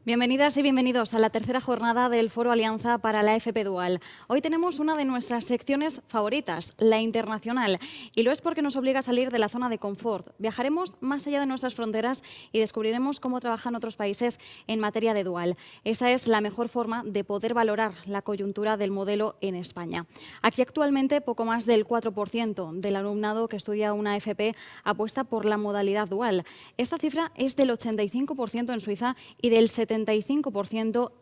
Bienvenidas y bienvenidos a la tercera jornada del Foro Alianza para la FP Dual. Hoy tenemos una de nuestras secciones favoritas, la Internacional, y lo es porque nos obliga a salir de la zona de confort. Viajaremos más allá de nuestras fronteras y descubriremos cómo trabajan otros países en materia de dual. Esa es la mejor forma de poder valorar la coyuntura del modelo en España. Aquí actualmente poco más del 4% del alumnado que estudia una FP apuesta por la modalidad dual. Esta cifra es del 85% en Suiza y del 75%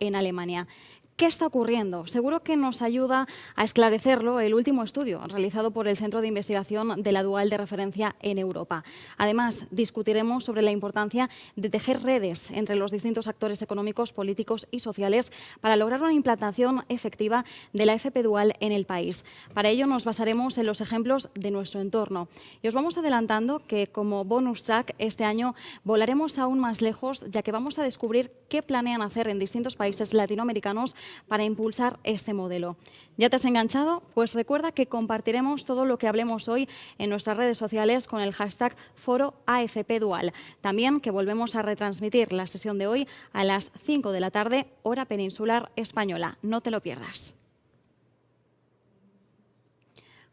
en Alemania. ¿Qué está ocurriendo? Seguro que nos ayuda a esclarecerlo el último estudio realizado por el Centro de Investigación de la Dual de referencia en Europa. Además, discutiremos sobre la importancia de tejer redes entre los distintos actores económicos, políticos y sociales para lograr una implantación efectiva de la FP Dual en el país. Para ello nos basaremos en los ejemplos de nuestro entorno. Y os vamos adelantando que como bonus track este año volaremos aún más lejos, ya que vamos a descubrir qué planean hacer en distintos países latinoamericanos para impulsar este modelo. ¿Ya te has enganchado? Pues recuerda que compartiremos todo lo que hablemos hoy en nuestras redes sociales con el hashtag Foro AFP Dual. También que volvemos a retransmitir la sesión de hoy a las 5 de la tarde, hora peninsular española. No te lo pierdas.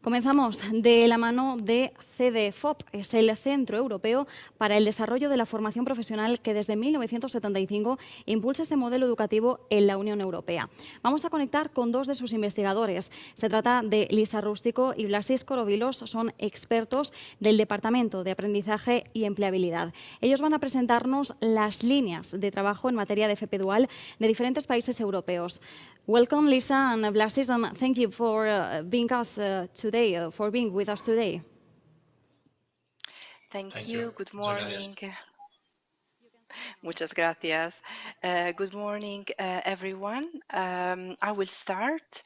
Comenzamos de la mano de CDFOP, es el Centro Europeo para el Desarrollo de la Formación Profesional que desde 1975 impulsa este modelo educativo en la Unión Europea. Vamos a conectar con dos de sus investigadores. Se trata de Lisa Rústico y Blasis Korovilos, son expertos del Departamento de Aprendizaje y Empleabilidad. Ellos van a presentarnos las líneas de trabajo en materia de FP Dual de diferentes países europeos. Welcome, Lisa and Blasis, and thank you for being with us today. Thank you. Good morning. Muchas gracias. Good morning, everyone. I will start.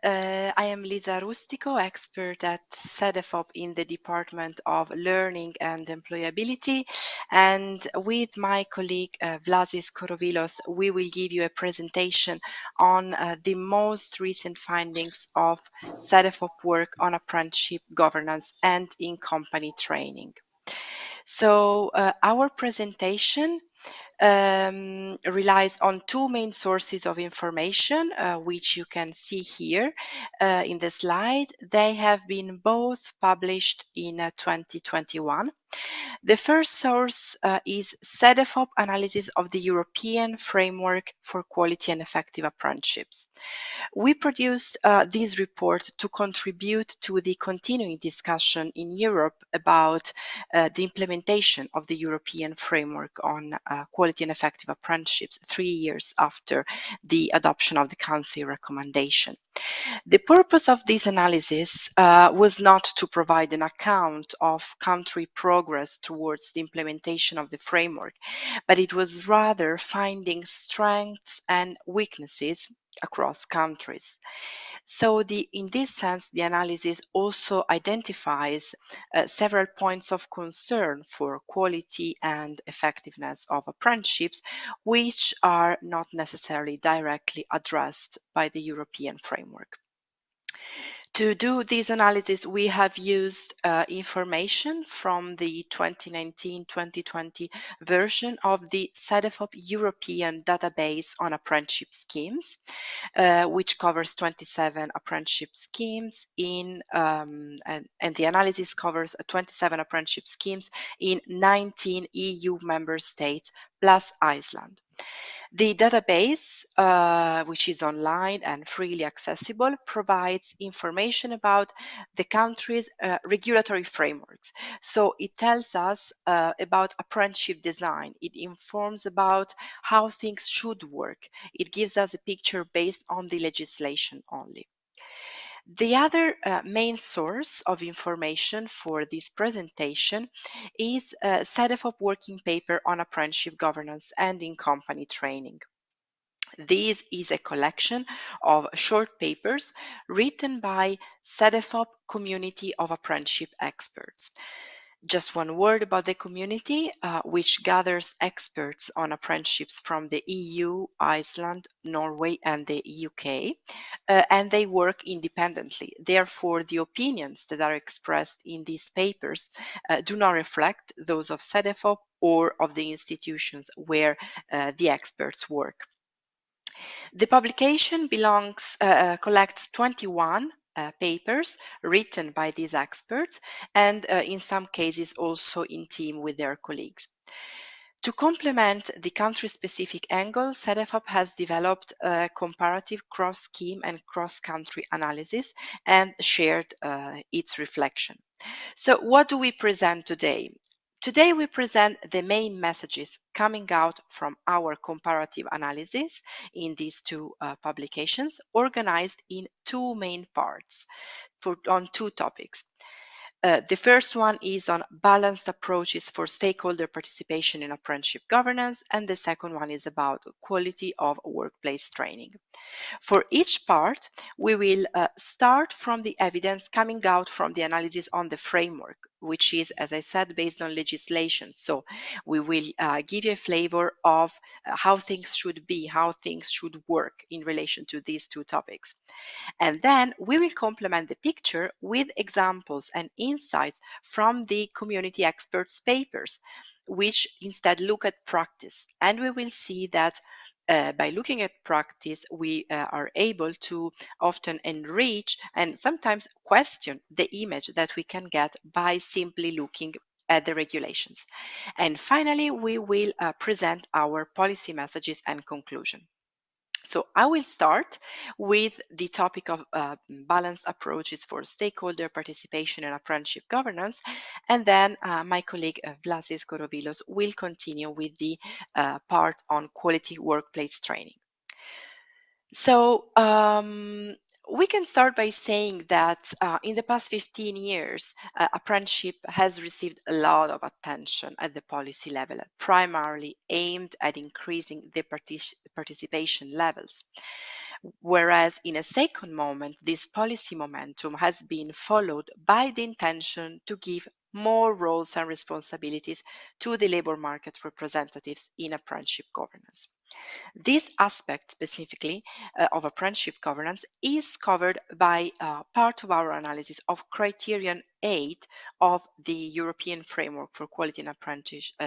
I am Lisa Rustico, expert at CDFOP in the Department of Learning and Employability. And with my colleague, Vlasis Korovilos, we will give you a presentation on the most recent findings of CDFOP work on apprenticeship governance and in-company training. So our presentation relies on two main sources of information, which you can see here in the slide. They have been both published in 2021. The first source is CDFOP analysis of the European Framework for Quality and Effective Apprenticeships. We produced this report to contribute to the continuing discussion in Europe about the implementation of the European Framework on Quality and Effective Apprenticeships 3 years after the adoption of the Council recommendation. The purpose of this analysis was not to provide an account of country progress towards the implementation of the framework, but it was rather finding strengths and weaknesses across countries. So in this sense, the analysis also identifies several points of concern for quality and effectiveness of apprenticeships, which are not necessarily directly addressed by the European framework. To do this analysis, we have used information from the 2019-2020 version of the CDFOP European database on apprenticeship schemes, which covers 27 apprenticeship schemes and the analysis covers 27 apprenticeship schemes in 19 EU member states plus Iceland. The database, which is online and freely accessible, provides information about the country's regulatory frameworks. So it tells us about apprenticeship design. It informs about how things should work. It gives us a picture based on the legislation only. The other main source of information for this presentation is a CDFOP working paper on apprenticeship governance and in-company training. This is a collection of short papers written by CDFOP community of apprenticeship experts. Just one word about the community, which gathers experts on apprenticeships from the EU, Iceland, Norway, and the UK, and they work independently. Therefore, the opinions that are expressed in these papers do not reflect those of CDFOP or of the institutions where the experts work. The publication collects 21 papers written by these experts and in some cases also in team with their colleagues. To complement the country-specific angle, CEDEFOP has developed a comparative cross-scheme and cross-country analysis and shared its reflection. So what do we present today? Today we present the main messages coming out from our comparative analysis in these two publications, organized in two main parts on two topics. The first one is on balanced approaches for stakeholder participation in apprenticeship governance, and the second one is about quality of workplace training. For each part, we will start from the evidence coming out from the analysis on the framework, which is, as I said, based on legislation. So we will give you a flavor of how things should be, how things should work in relation to these two topics. And then we will complement the picture with examples and insights from the community experts' papers, which instead look at practice. And we will see that by looking at practice, we are able to often enrich and sometimes question the image that we can get by simply looking at the regulations. And finally, we will present our policy messages and conclusion. So I will start with the topic of balanced approaches for stakeholder participation and apprenticeship governance, and then my colleague Vlasis Gorovilos will continue with the part on quality workplace training. So we can start by saying that in the past 15 years, apprenticeship has received a lot of attention at the policy level, primarily aimed at increasing the participation levels. Whereas in a second moment, this policy momentum has been followed by the intention to give more roles and responsibilities to the labor market representatives in apprenticeship governance. This aspect specifically of apprenticeship governance is covered by part of our analysis of criterion 8 of the European Framework for Quality and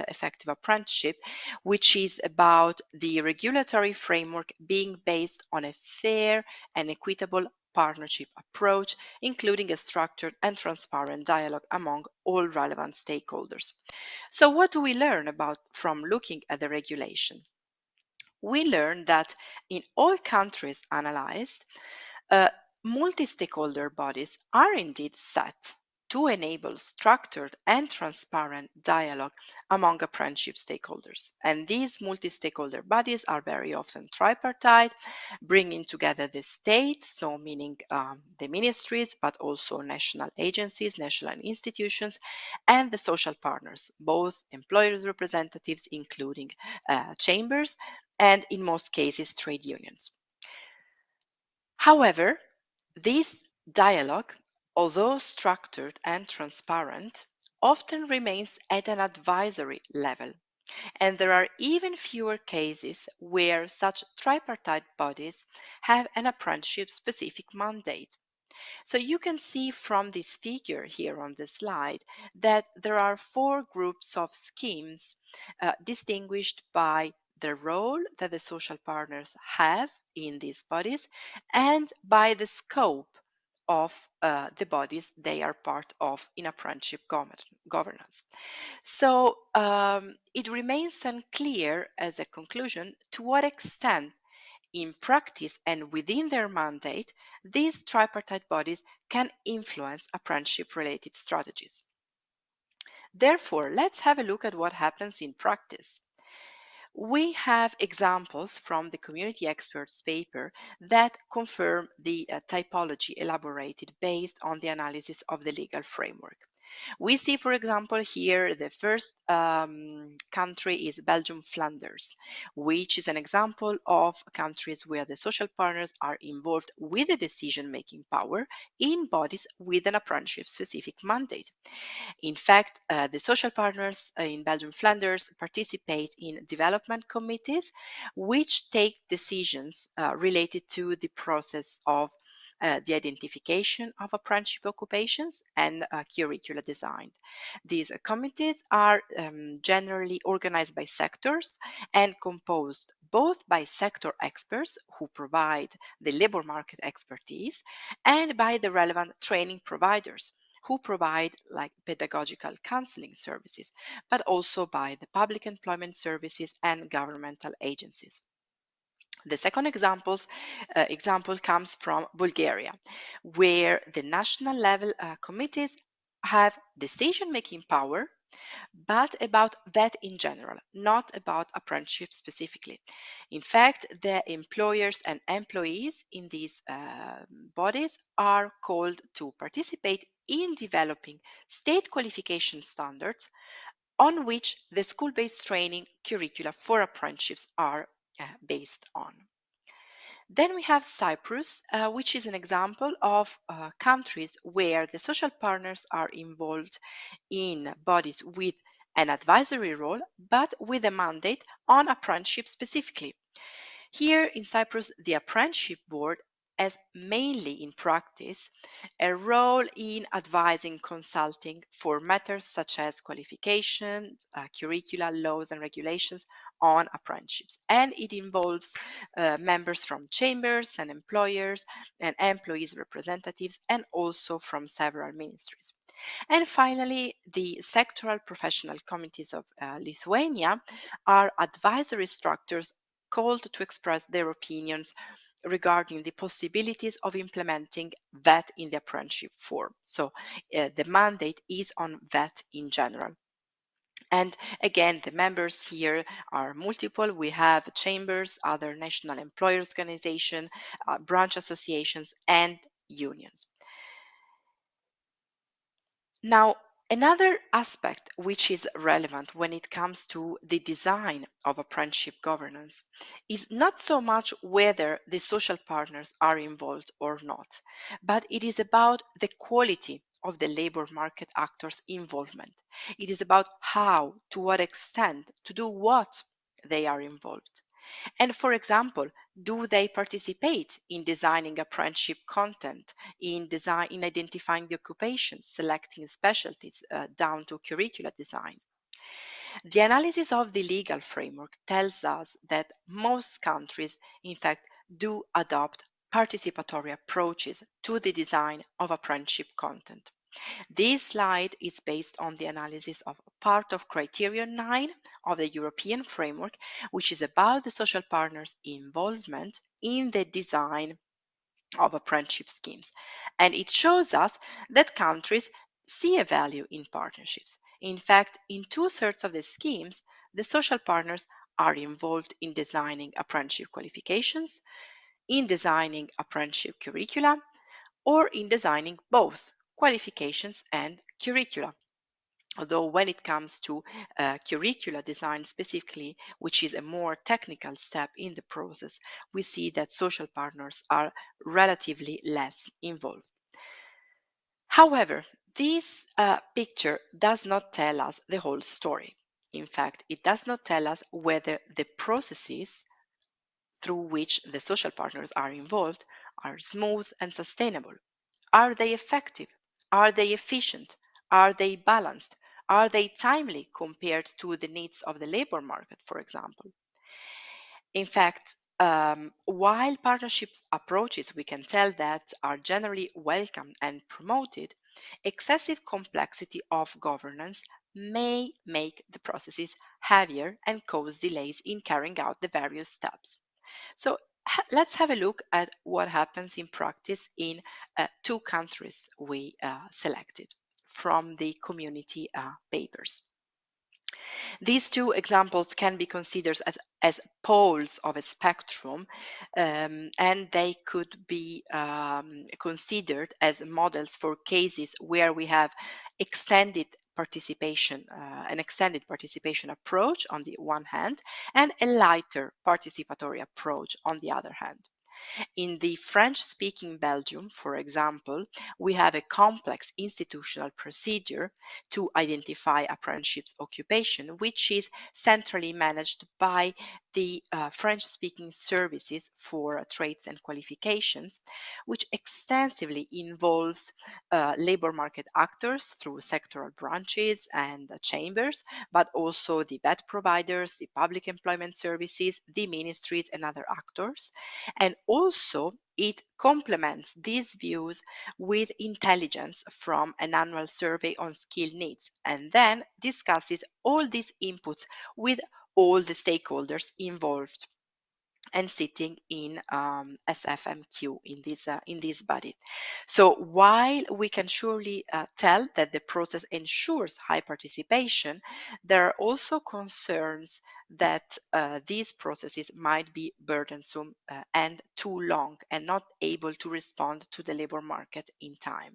Effective Apprenticeship, which is about the regulatory framework being based on a fair and equitable partnership approach, including a structured and transparent dialogue among all relevant stakeholders. So what do we learn from looking at the regulation? We learned that in all countries analyzed, multi-stakeholder bodies are indeed set to enable structured and transparent dialogue among apprenticeship stakeholders. And these multi-stakeholder bodies are very often tripartite, bringing together the state, so meaning the ministries, but also national agencies, national institutions, and the social partners, both employers' representatives, including chambers, and in most cases, trade unions. However, this dialogue, although structured and transparent, often remains at an advisory level, and there are even fewer cases where such tripartite bodies have an apprenticeship-specific mandate. So you can see from this figure here on the slide that there are 4 groups of schemes distinguished by the role that the social partners have in these bodies and by the scope of the bodies they are part of in apprenticeship governance. So it remains unclear as a conclusion to what extent in practice and within their mandate, these tripartite bodies can influence apprenticeship-related strategies. Therefore, let's have a look at what happens in practice. We have examples from the community experts paper that confirm the typology elaborated based on the analysis of the legal framework. We see, for example, here the first country is Belgium, Flanders, which is an example of countries where the social partners are involved with the decision-making power in bodies with an apprenticeship-specific mandate. In fact, the social partners in Belgium, Flanders participate in development committees, which take decisions related to the process of the identification of apprenticeship occupations, and curricula design. These committees are generally organized by sectors and composed both by sector experts who provide the labor market expertise and by the relevant training providers who provide like pedagogical counseling services, but also by the public employment services and governmental agencies. The second example comes from Bulgaria, where the national level committees have decision-making power, but about that in general, not about apprenticeship specifically. In fact, the employers and employees in these bodies are called to participate in developing state qualification standards on which the school-based training curricula for apprenticeships are based on. Then we have Cyprus, which is an example of countries where the social partners are involved in bodies with an advisory role, but with a mandate on apprenticeship specifically. Here in Cyprus, the apprenticeship board has mainly in practice a role in advising consulting for matters such as qualifications, curricula, laws and regulations on apprenticeships. And it involves members from chambers and employers and employees representatives and also from several ministries. And finally, the sectoral professional committees of Lithuania are advisory structures called to express their opinions regarding the possibilities of implementing that in the apprenticeship form. So the mandate is on that in general. And again, the members here are multiple. We have chambers, other national employers organization, branch associations, and unions. Now, another aspect which is relevant when it comes to the design of apprenticeship governance is not so much whether the social partners are involved or not, but it is about the quality of the labor market actors' involvement. It is about how, to what extent, to do what they are involved. And for example, do they participate in designing apprenticeship content, in identifying the occupations, selecting specialties down to curricula design? The analysis of the legal framework tells us that most countries, in fact, do adopt participatory approaches to the design of apprenticeship content. This slide is based on the analysis of part of Criterion 9 of the European framework, which is about the social partners' involvement in the design of apprenticeship schemes. And it shows us that countries see a value in partnerships. In fact, in 2/3 of the schemes, the social partners are involved in designing apprenticeship qualifications, in designing apprenticeship curricula, or in designing both qualifications and curricula. Although when it comes to curricula design specifically, which is a more technical step in the process, we see that social partners are relatively less involved. However, this picture does not tell us the whole story. In fact, it does not tell us whether the processes through which the social partners are involved are smooth and sustainable. Are they effective? Are they efficient? Are they balanced? Are they timely compared to the needs of the labor market, for example? In fact, while partnerships approaches we can tell that are generally welcomed and promoted, excessive complexity of governance may make the processes heavier and cause delays in carrying out the various steps. So let's have a look at what happens in practice in two countries we selected from the community papers. These two examples can be considered as poles of a spectrum, and they could be considered as models for cases where we have extended participation, an extended participation approach on the one hand, and a lighter participatory approach on the other hand. In the French-speaking Belgium, for example, we have a complex institutional procedure to identify apprenticeships occupation, which is centrally managed by the French-speaking services for trades and qualifications, which extensively involves labor market actors through sectoral branches and chambers, but also the vet providers, the public employment services, the ministries, and other actors. And also, it complements these views with intelligence from an annual survey on skill needs, and then discusses all these inputs with all the stakeholders involved and sitting in SFMQ in this body. So while we can surely tell that the process ensures high participation, there are also concerns that these processes might be burdensome and too long and not able to respond to the labor market in time.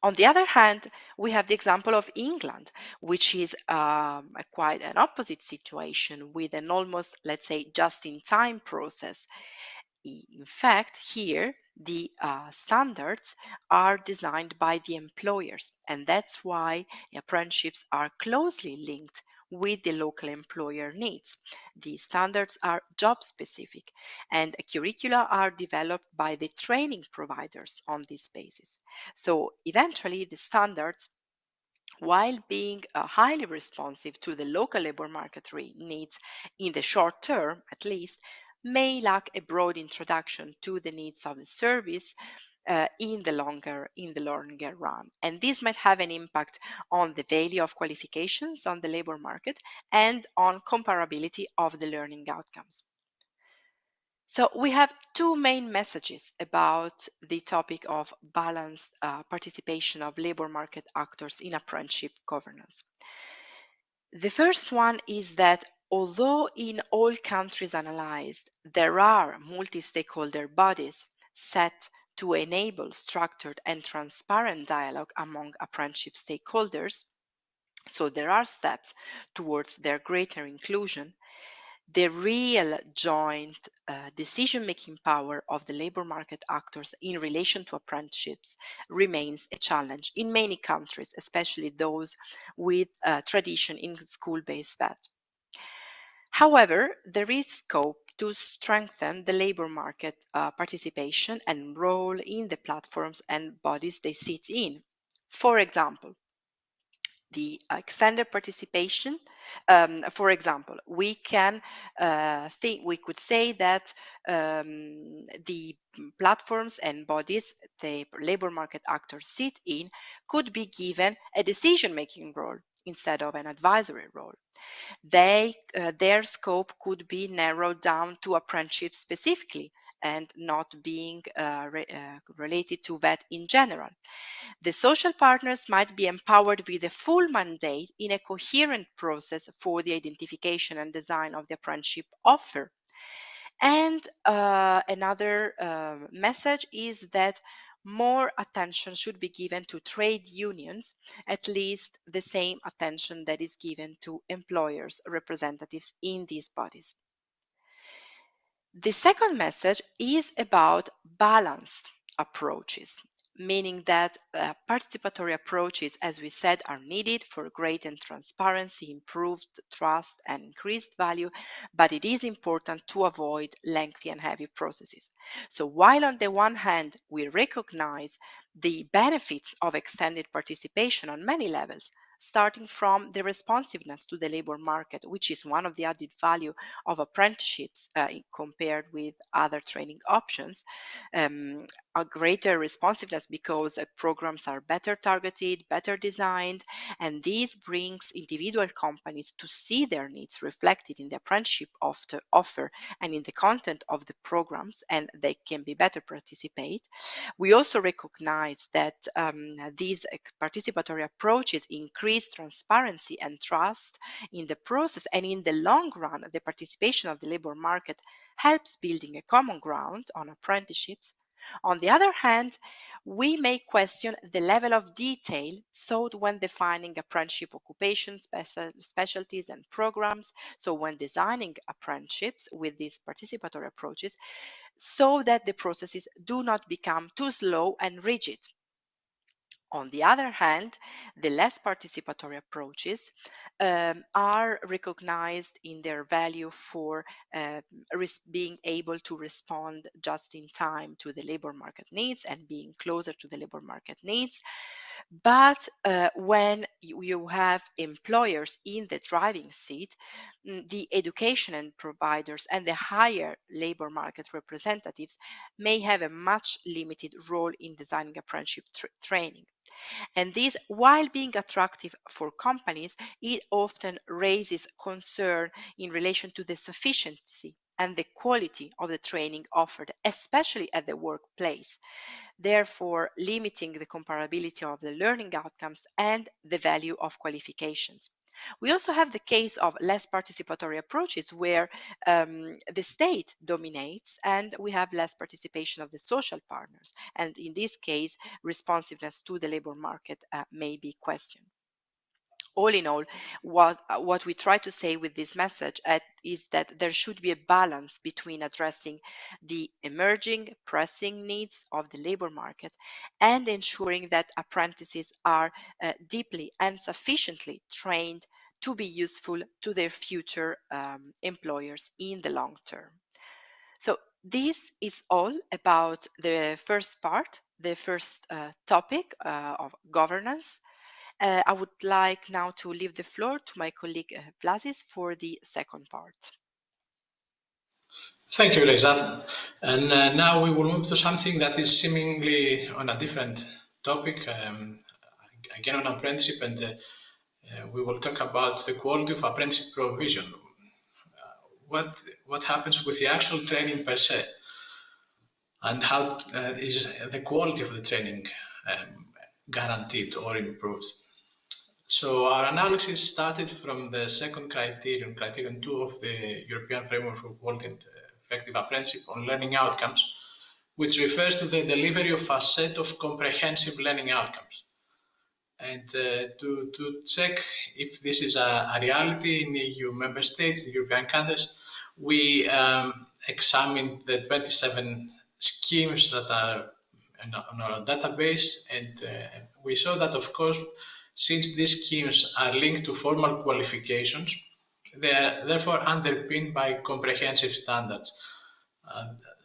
On the other hand, we have the example of England, which is quite an opposite situation with an almost, let's say, just-in-time process. In fact, here the standards are designed by the employers, and that's why apprenticeships are closely linked with the local employer needs. The standards are job specific, and curricula are developed by the training providers on this basis. So eventually, the standards, while being highly responsive to the local labor market needs in the short term, at least, may lack a broad introduction to the needs of the service in the longer run. And this might have an impact on the value of qualifications on the labor market and on comparability of the learning outcomes. So we have two main messages about the topic of balanced participation of labor market actors in apprenticeship governance. The first one is that although in all countries analyzed, there are multi-stakeholder bodies set to enable structured and transparent dialogue among apprenticeship stakeholders, so there are steps towards their greater inclusion. The real joint decision-making power of the labor market actors in relation to apprenticeships remains a challenge in many countries, especially those with tradition in school-based vet. However, there is scope to strengthen the labor market participation and role in the platforms and bodies they sit in. For example, the extended participation. For example, we could say that the platforms and bodies the labor market actors sit in could be given a decision-making role instead of an advisory role. Their scope could be narrowed down to apprenticeship specifically and not being related to that in general. The social partners might be empowered with a full mandate in a coherent process for the identification and design of the apprenticeship offer. And another message is that more attention should be given to trade unions, at least the same attention that is given to employers' representatives in these bodies. The second message is about balanced approaches, meaning that participatory approaches, as we said, are needed for greater transparency, improved trust, and increased value, but it is important to avoid lengthy and heavy processes. So while on the one hand, we recognize the benefits of extended participation on many levels, starting from the responsiveness to the labor market, which is one of the added value of apprenticeships compared with other training options, a greater responsiveness because programs are better targeted, better designed, and this brings individual companies to see their needs reflected in the apprenticeship offer and in the content of the programs, and they can be better participate. We also recognize that these participatory approaches increase transparency and trust in the process, and in the long run, the participation of the labor market helps building a common ground on apprenticeships. On the other hand, we may question the level of detail sought when defining apprenticeship occupations, specialties, and programs. So when designing apprenticeships with these participatory approaches, so that the processes do not become too slow and rigid. On the other hand, the less participatory approaches are recognized in their value for being able to respond just in time to the labor market needs and being closer to the labor market needs. But when you have employers in the driving seat, the education and providers and the higher labor market representatives may have a much limited role in designing apprenticeship training. And this, while being attractive for companies, it often raises concern in relation to the sufficiency and the quality of the training offered, especially at the workplace, therefore limiting the comparability of the learning outcomes and the value of qualifications. We also have the case of less participatory approaches where the state dominates and we have less participation of the social partners. And in this case, responsiveness to the labor market may be questioned. All in all, what we try to say with this message is that there should be a balance between addressing the emerging pressing needs of the labor market and ensuring that apprentices are deeply and sufficiently trained to be useful to their future employers in the long term. So this is all about the first part, the first topic of governance. I would like now to leave the floor to my colleague Vlasis for the second part. Thank you, Alexandra. And now we will move to something that is seemingly on a different topic, again on apprenticeship, and we will talk about the quality of apprenticeship provision. What happens with the actual training per se, and how is the quality of the training guaranteed or improved? So our analysis started from the second criterion 2 of the European Framework for Quality and Effective Apprenticeship on learning outcomes, which refers to the delivery of a set of comprehensive learning outcomes. And to check if this is a reality in EU member states, the European countries, we examined the 27 schemes that are on our database, and we saw that, of course, since these schemes are linked to formal qualifications, they are therefore underpinned by comprehensive standards.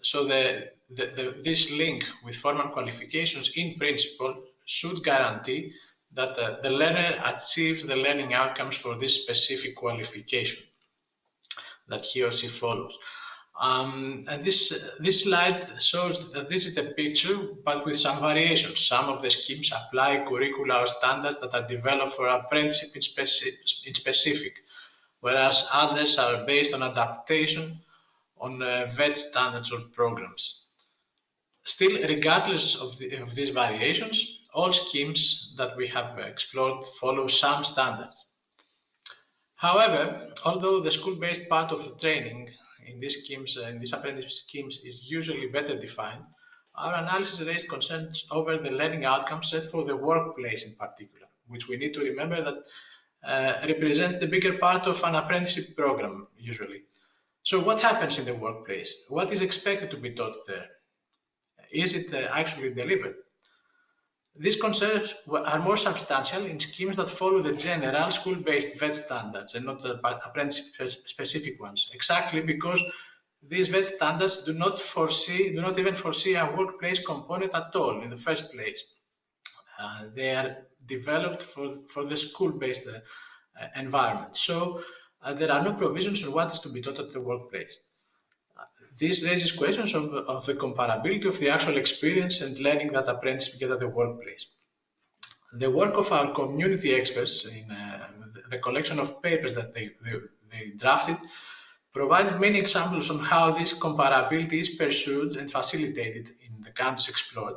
So this link with formal qualifications in principle should guarantee that the learner achieves the learning outcomes for this specific qualification that he or she follows. And this slide shows that this is the picture, but with some variations. Some of the schemes apply curricula or standards that are developed for apprenticeship in specific, whereas others are based on adaptation on VET standards or programs. Still, regardless of these variations, all schemes that we have explored follow some standards. However, although the school-based part of the training in these schemes, in these apprenticeship schemes, is usually better defined, our analysis raised concerns over the learning outcomes set for the workplace in particular, which we need to remember that represents the bigger part of an apprenticeship program, usually. So what happens in the workplace? What is expected to be taught there? Is it actually delivered? These concerns are more substantial in schemes that follow the general school-based VET standards and not the apprenticeship-specific ones, exactly because these VET standards do not even foresee a workplace component at all in the first place. They are developed for the school-based environment. So there are no provisions on what is to be taught at the workplace. This raises questions of the comparability of the actual experience and learning that apprentices get at the workplace. The work of our community experts in the collection of papers that they drafted provide many examples on how this comparability is pursued and facilitated in the countries explored.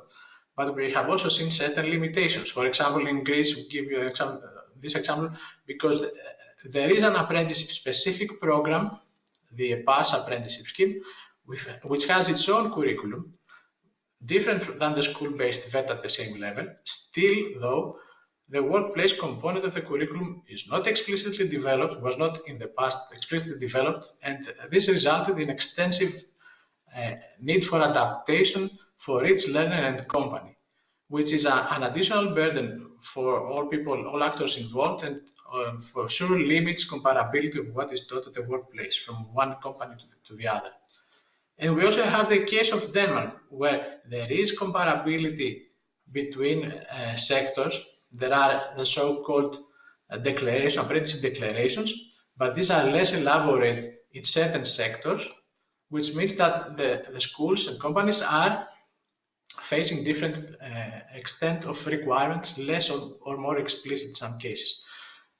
But we have also seen certain limitations. For example, in Greece, we give you this example because there is an apprenticeship-specific program, the PASS apprenticeship scheme, which has its own curriculum, different than the school-based VET at the same level. Still, though, the workplace component of the curriculum is not explicitly developed, was not in the past explicitly developed, and this resulted in extensive need for adaptation for each learner and company, which is an additional burden for all people, all actors involved, and for sure limits comparability of what is taught at the workplace from one company to the other. And we also have the case of Denmark, where there is comparability between sectors. There are the so-called apprenticeship declarations, but these are less elaborate in certain sectors, which means that the schools and companies are facing different extent of requirements, less or more explicit in some cases.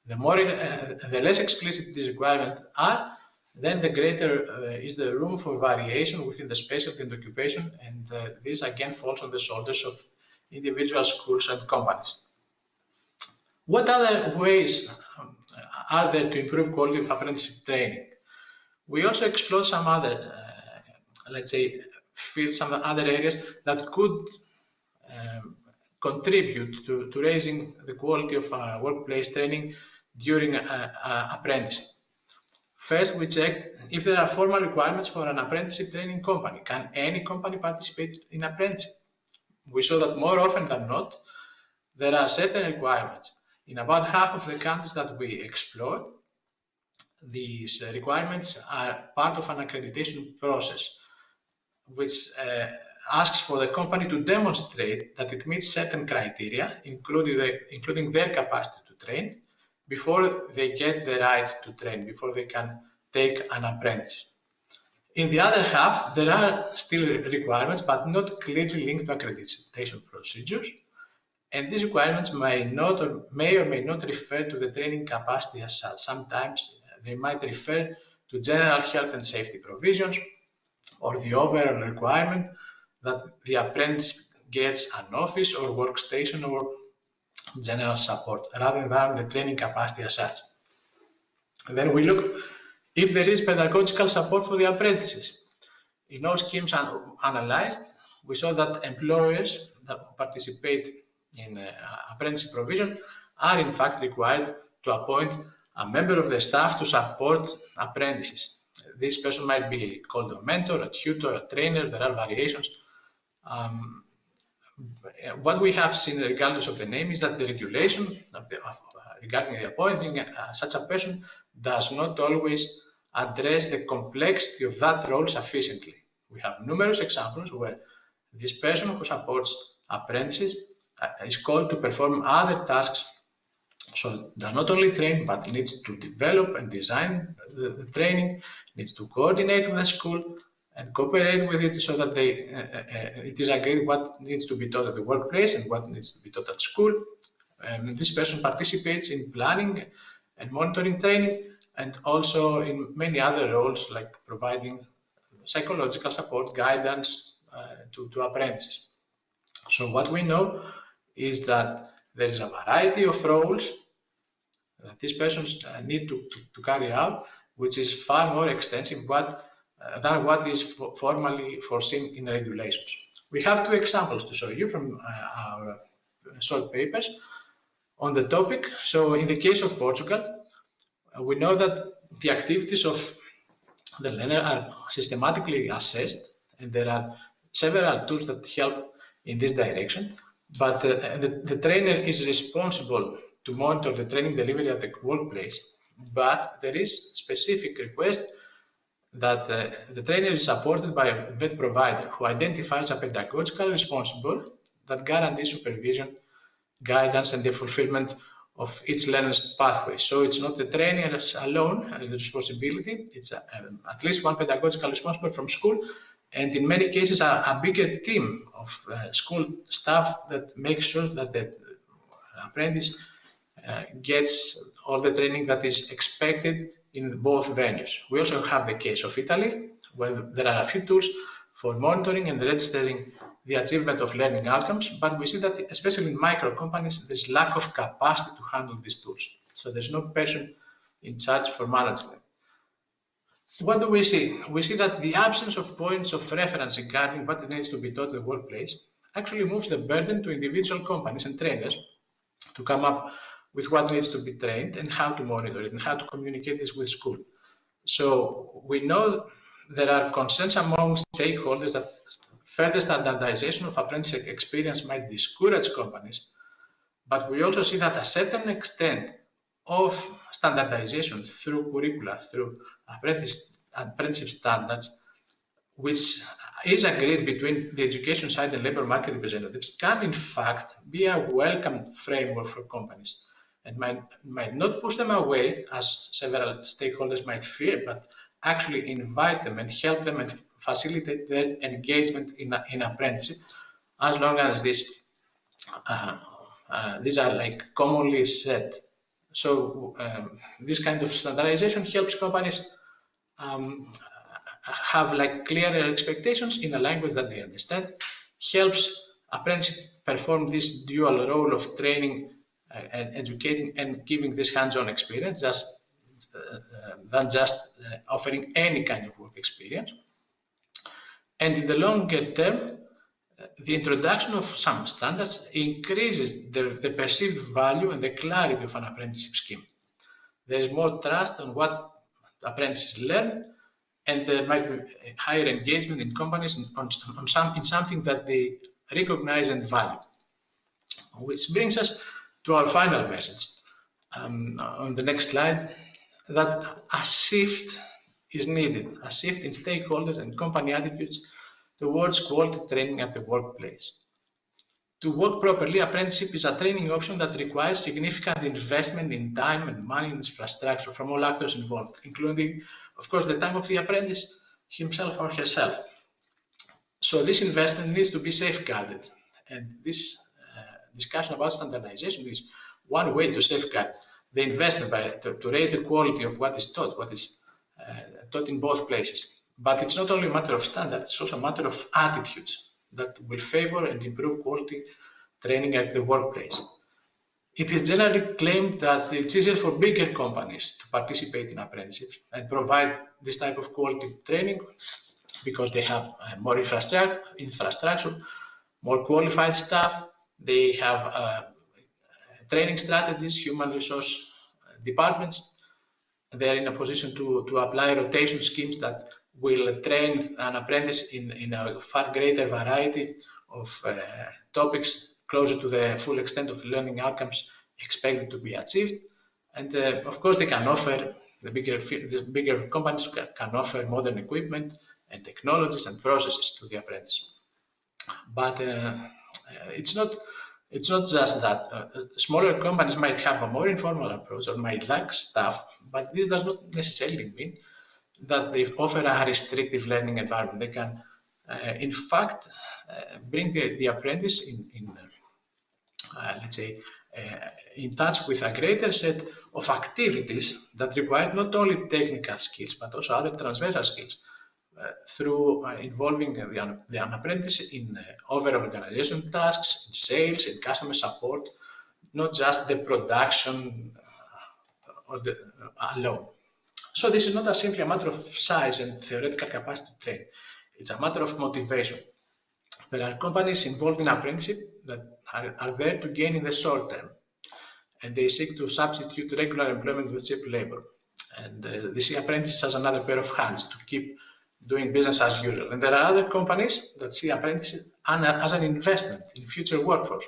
The less explicit these requirements are, then the greater is the room for variation within the specialty and occupation, and this again falls on the shoulders of individual schools and companies. What other ways are there to improve quality of apprenticeship training? We also explore some other, let's say, fields, some other areas that could contribute to raising the quality of workplace training during apprenticeship. First, we checked if there are formal requirements for an apprenticeship training company. Can any company participate in apprenticeship? We saw that more often than not, there are certain requirements. In about half of the countries that we explored, these requirements are part of an accreditation process, which asks for the company to demonstrate that it meets certain criteria, including their capacity to train, before they get the right to train, before they can take an apprentice. In the other half, there are still requirements, but not clearly linked to accreditation procedures, and these requirements may or may not refer to the training capacity as such. Sometimes they might refer to general health and safety provisions, or the overall requirement that the apprentice gets an office or workstation or general support, rather than the training capacity as such. And then we look if there is pedagogical support for the apprentices. In all schemes analyzed, we saw that employers that participate in apprenticeship provision are in fact required to appoint a member of their staff to support apprentices. This person might be called a mentor, a tutor, a trainer. There are variations. What we have seen, regardless of the name, is that the regulation regarding the appointing such a person does not always address the complexity of that role sufficiently. We have numerous examples where this person who supports apprentices is called to perform other tasks, so does not only train, but needs to develop and design the training, needs to coordinate with the school and cooperate with it so that it is agreed what needs to be taught at the workplace and what needs to be taught at school. This person participates in planning and monitoring training, and also in many other roles like providing psychological support, guidance to apprentices. So what we know is that there is a variety of roles that these persons need to carry out, which is far more extensive than what is formally foreseen in regulations. We have two examples to show you from our short papers on the topic. So in the case of Portugal, we know that the activities of the learner are systematically assessed, and there are several tools that help in this direction, but the trainer is responsible to monitor the training delivery at the workplace, but there is specific request that the trainer is supported by a vet provider who identifies a pedagogical responsible that guarantees supervision, guidance, and the fulfillment of each learner's pathway. So it's not the trainer alone, the responsibility, it's at least one pedagogical responsible from school, and in many cases a bigger team of school staff that makes sure that the apprentice gets all the training that is expected in both venues. We also have the case of Italy, where there are a few tools for monitoring and registering the achievement of learning outcomes, but we see that especially in micro companies, there's lack of capacity to handle these tools. So there's no person in charge for management. What do we see? We see that the absence of points of reference regarding what needs to be taught in the workplace actually moves the burden to individual companies and trainers to come up with what needs to be trained and how to monitor it and how to communicate this with school. So we know there are concerns among stakeholders that Further standardization of apprenticeship experience might discourage companies, but we also see that a certain extent of standardization through curricula, through apprenticeship standards, which is agreed between the education side and labor market representatives, can in fact be a welcome framework for companies and might not push them away, as several stakeholders might fear, but actually invite them and help them and facilitate their engagement in apprenticeship, as long as these are like commonly said. So this kind of standardization helps companies have like clearer expectations in a language that they understand, helps apprentices perform this dual role of training and educating and giving this hands-on experience than just offering any kind of work experience. And in the longer term, the introduction of some standards increases the perceived value and the clarity of an apprenticeship scheme. There is more trust on what apprentices learn, and there might be higher engagement in companies in something that they recognize and value. Which brings us to our final message on the next slide, that a shift is needed, a shift in stakeholders and company attitudes towards quality training at the workplace. To work properly, apprenticeship is a training option that requires significant investment in time and money and infrastructure from all actors involved, including, of course, the time of the apprentice himself or herself. So this investment needs to be safeguarded, and this discussion about standardization is one way to safeguard the investment to raise the quality of what is taught, taught in both places. But it's not only a matter of standards, it's also a matter of attitudes that will favor and improve quality training at the workplace. It is generally claimed that it's easier for bigger companies to participate in apprenticeships and provide this type of quality training because they have more infrastructure, more qualified staff, they have training strategies, human resource departments. They're in a position to apply rotation schemes that will train an apprentice in a far greater variety of topics closer to the full extent of learning outcomes expected to be achieved. And of course, they can offer, the bigger companies can offer modern equipment and technologies and processes to the apprentice. But it's not just that. Smaller companies might have a more informal approach or might lack staff, but this does not necessarily mean that they offer a restrictive learning environment. They can, in fact, bring the apprentice in touch with a greater set of activities that require not only technical skills, but also other transversal skills through involving the apprentice in overall organization tasks, in sales, in customer support, not just the production alone. So this is not simply a matter of size and theoretical capacity to train. It's a matter of motivation. There are companies involved in apprenticeship that are there to gain in the short term, and they seek to substitute regular employment with cheap labor. And they see apprentices as another pair of hands to keep doing business as usual. And there are other companies that see apprentices as an investment in future workforce.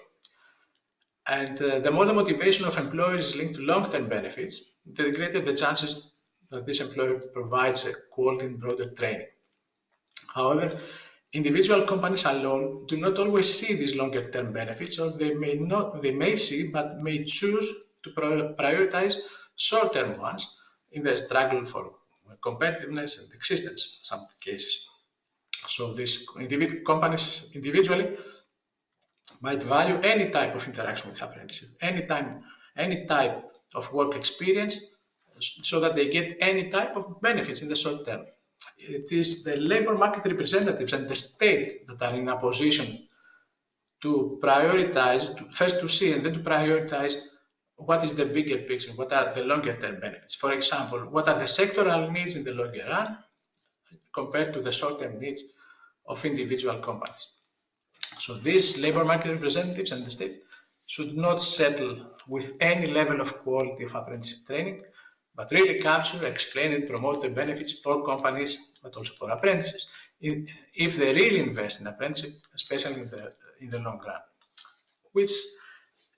And the more the motivation of employers is linked to long-term benefits, the greater the chances that this employer provides a quality and broader training. However, individual companies alone do not always see these longer-term benefits, or they may see but may choose to prioritize short-term ones in their struggle for competitiveness and existence in some cases. So these companies individually might value any type of interaction with apprentices, any type of work experience, so that they get any type of benefits in the short term. It is the labor market representatives and the state that are in a position to prioritize, first to see and then to prioritize what is the bigger picture, what are the longer term benefits. For example, what are the sectoral needs in the longer run compared to the short term needs of individual companies. So these labor market representatives and the state should not settle with any level of quality of apprenticeship training, but really capture, explain, and promote the benefits for companies, but also for apprentices, if they really invest in apprenticeship, especially in the long run. Which,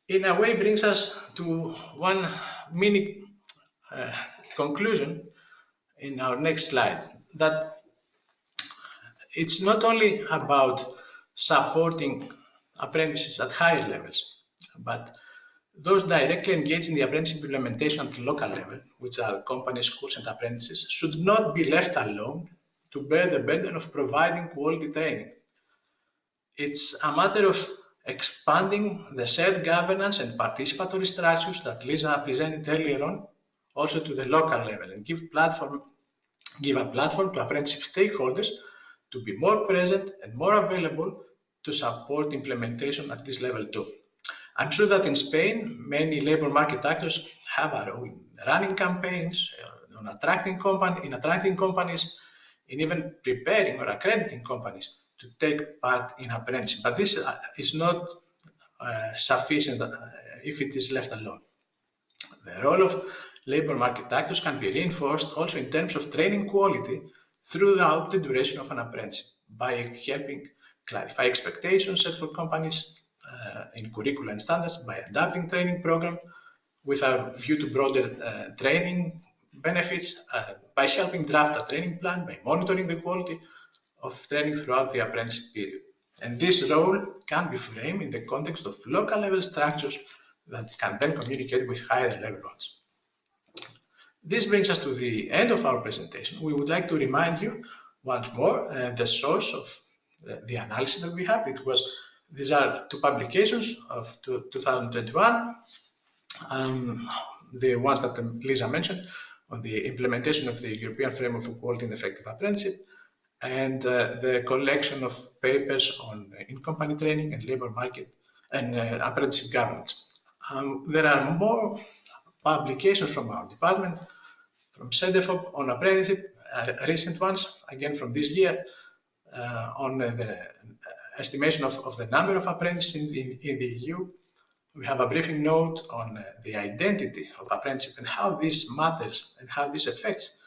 in a way, brings us to one mini conclusion in our next slide, that it's not only about supporting apprentices at higher levels, but those directly engaged in the apprenticeship implementation at the local level, which are companies, schools, and apprentices, should not be left alone to bear the burden of providing quality training. It's a matter of expanding the shared governance and participatory structures that Lisa presented earlier on, also to the local level, and give a platform to apprenticeship stakeholders to be more present and more available to support implementation at this level too. I'm sure that in Spain, many labor market actors have a role in running campaigns, in attracting companies, in even preparing or accrediting companies to take part in apprenticeship. But this is not sufficient if it is left alone. The role of labor market actors can be reinforced also in terms of training quality throughout the duration of an apprenticeship by helping clarify expectations set for companies in curricula and standards, by adapting training program with a view to broader training benefits, by helping draft a training plan, by monitoring the quality of training throughout the apprenticeship period. And this role can be framed in the context of local level structures that can then communicate with higher level ones. This brings us to the end of our presentation. We would like to remind you once more the source of the analysis that we have. These are two publications of 2021, the ones that Lisa mentioned on the implementation of the European Framework for Quality and Effective Apprenticeship, and the collection of papers on in-company training and labor market and apprenticeship governance. There are more publications from our department, from CEDEFOP on apprenticeship, recent ones, again from this year, on the estimation of the number of apprentices in the EU. We have a briefing note on the identity of apprenticeship and how this matters and how this affects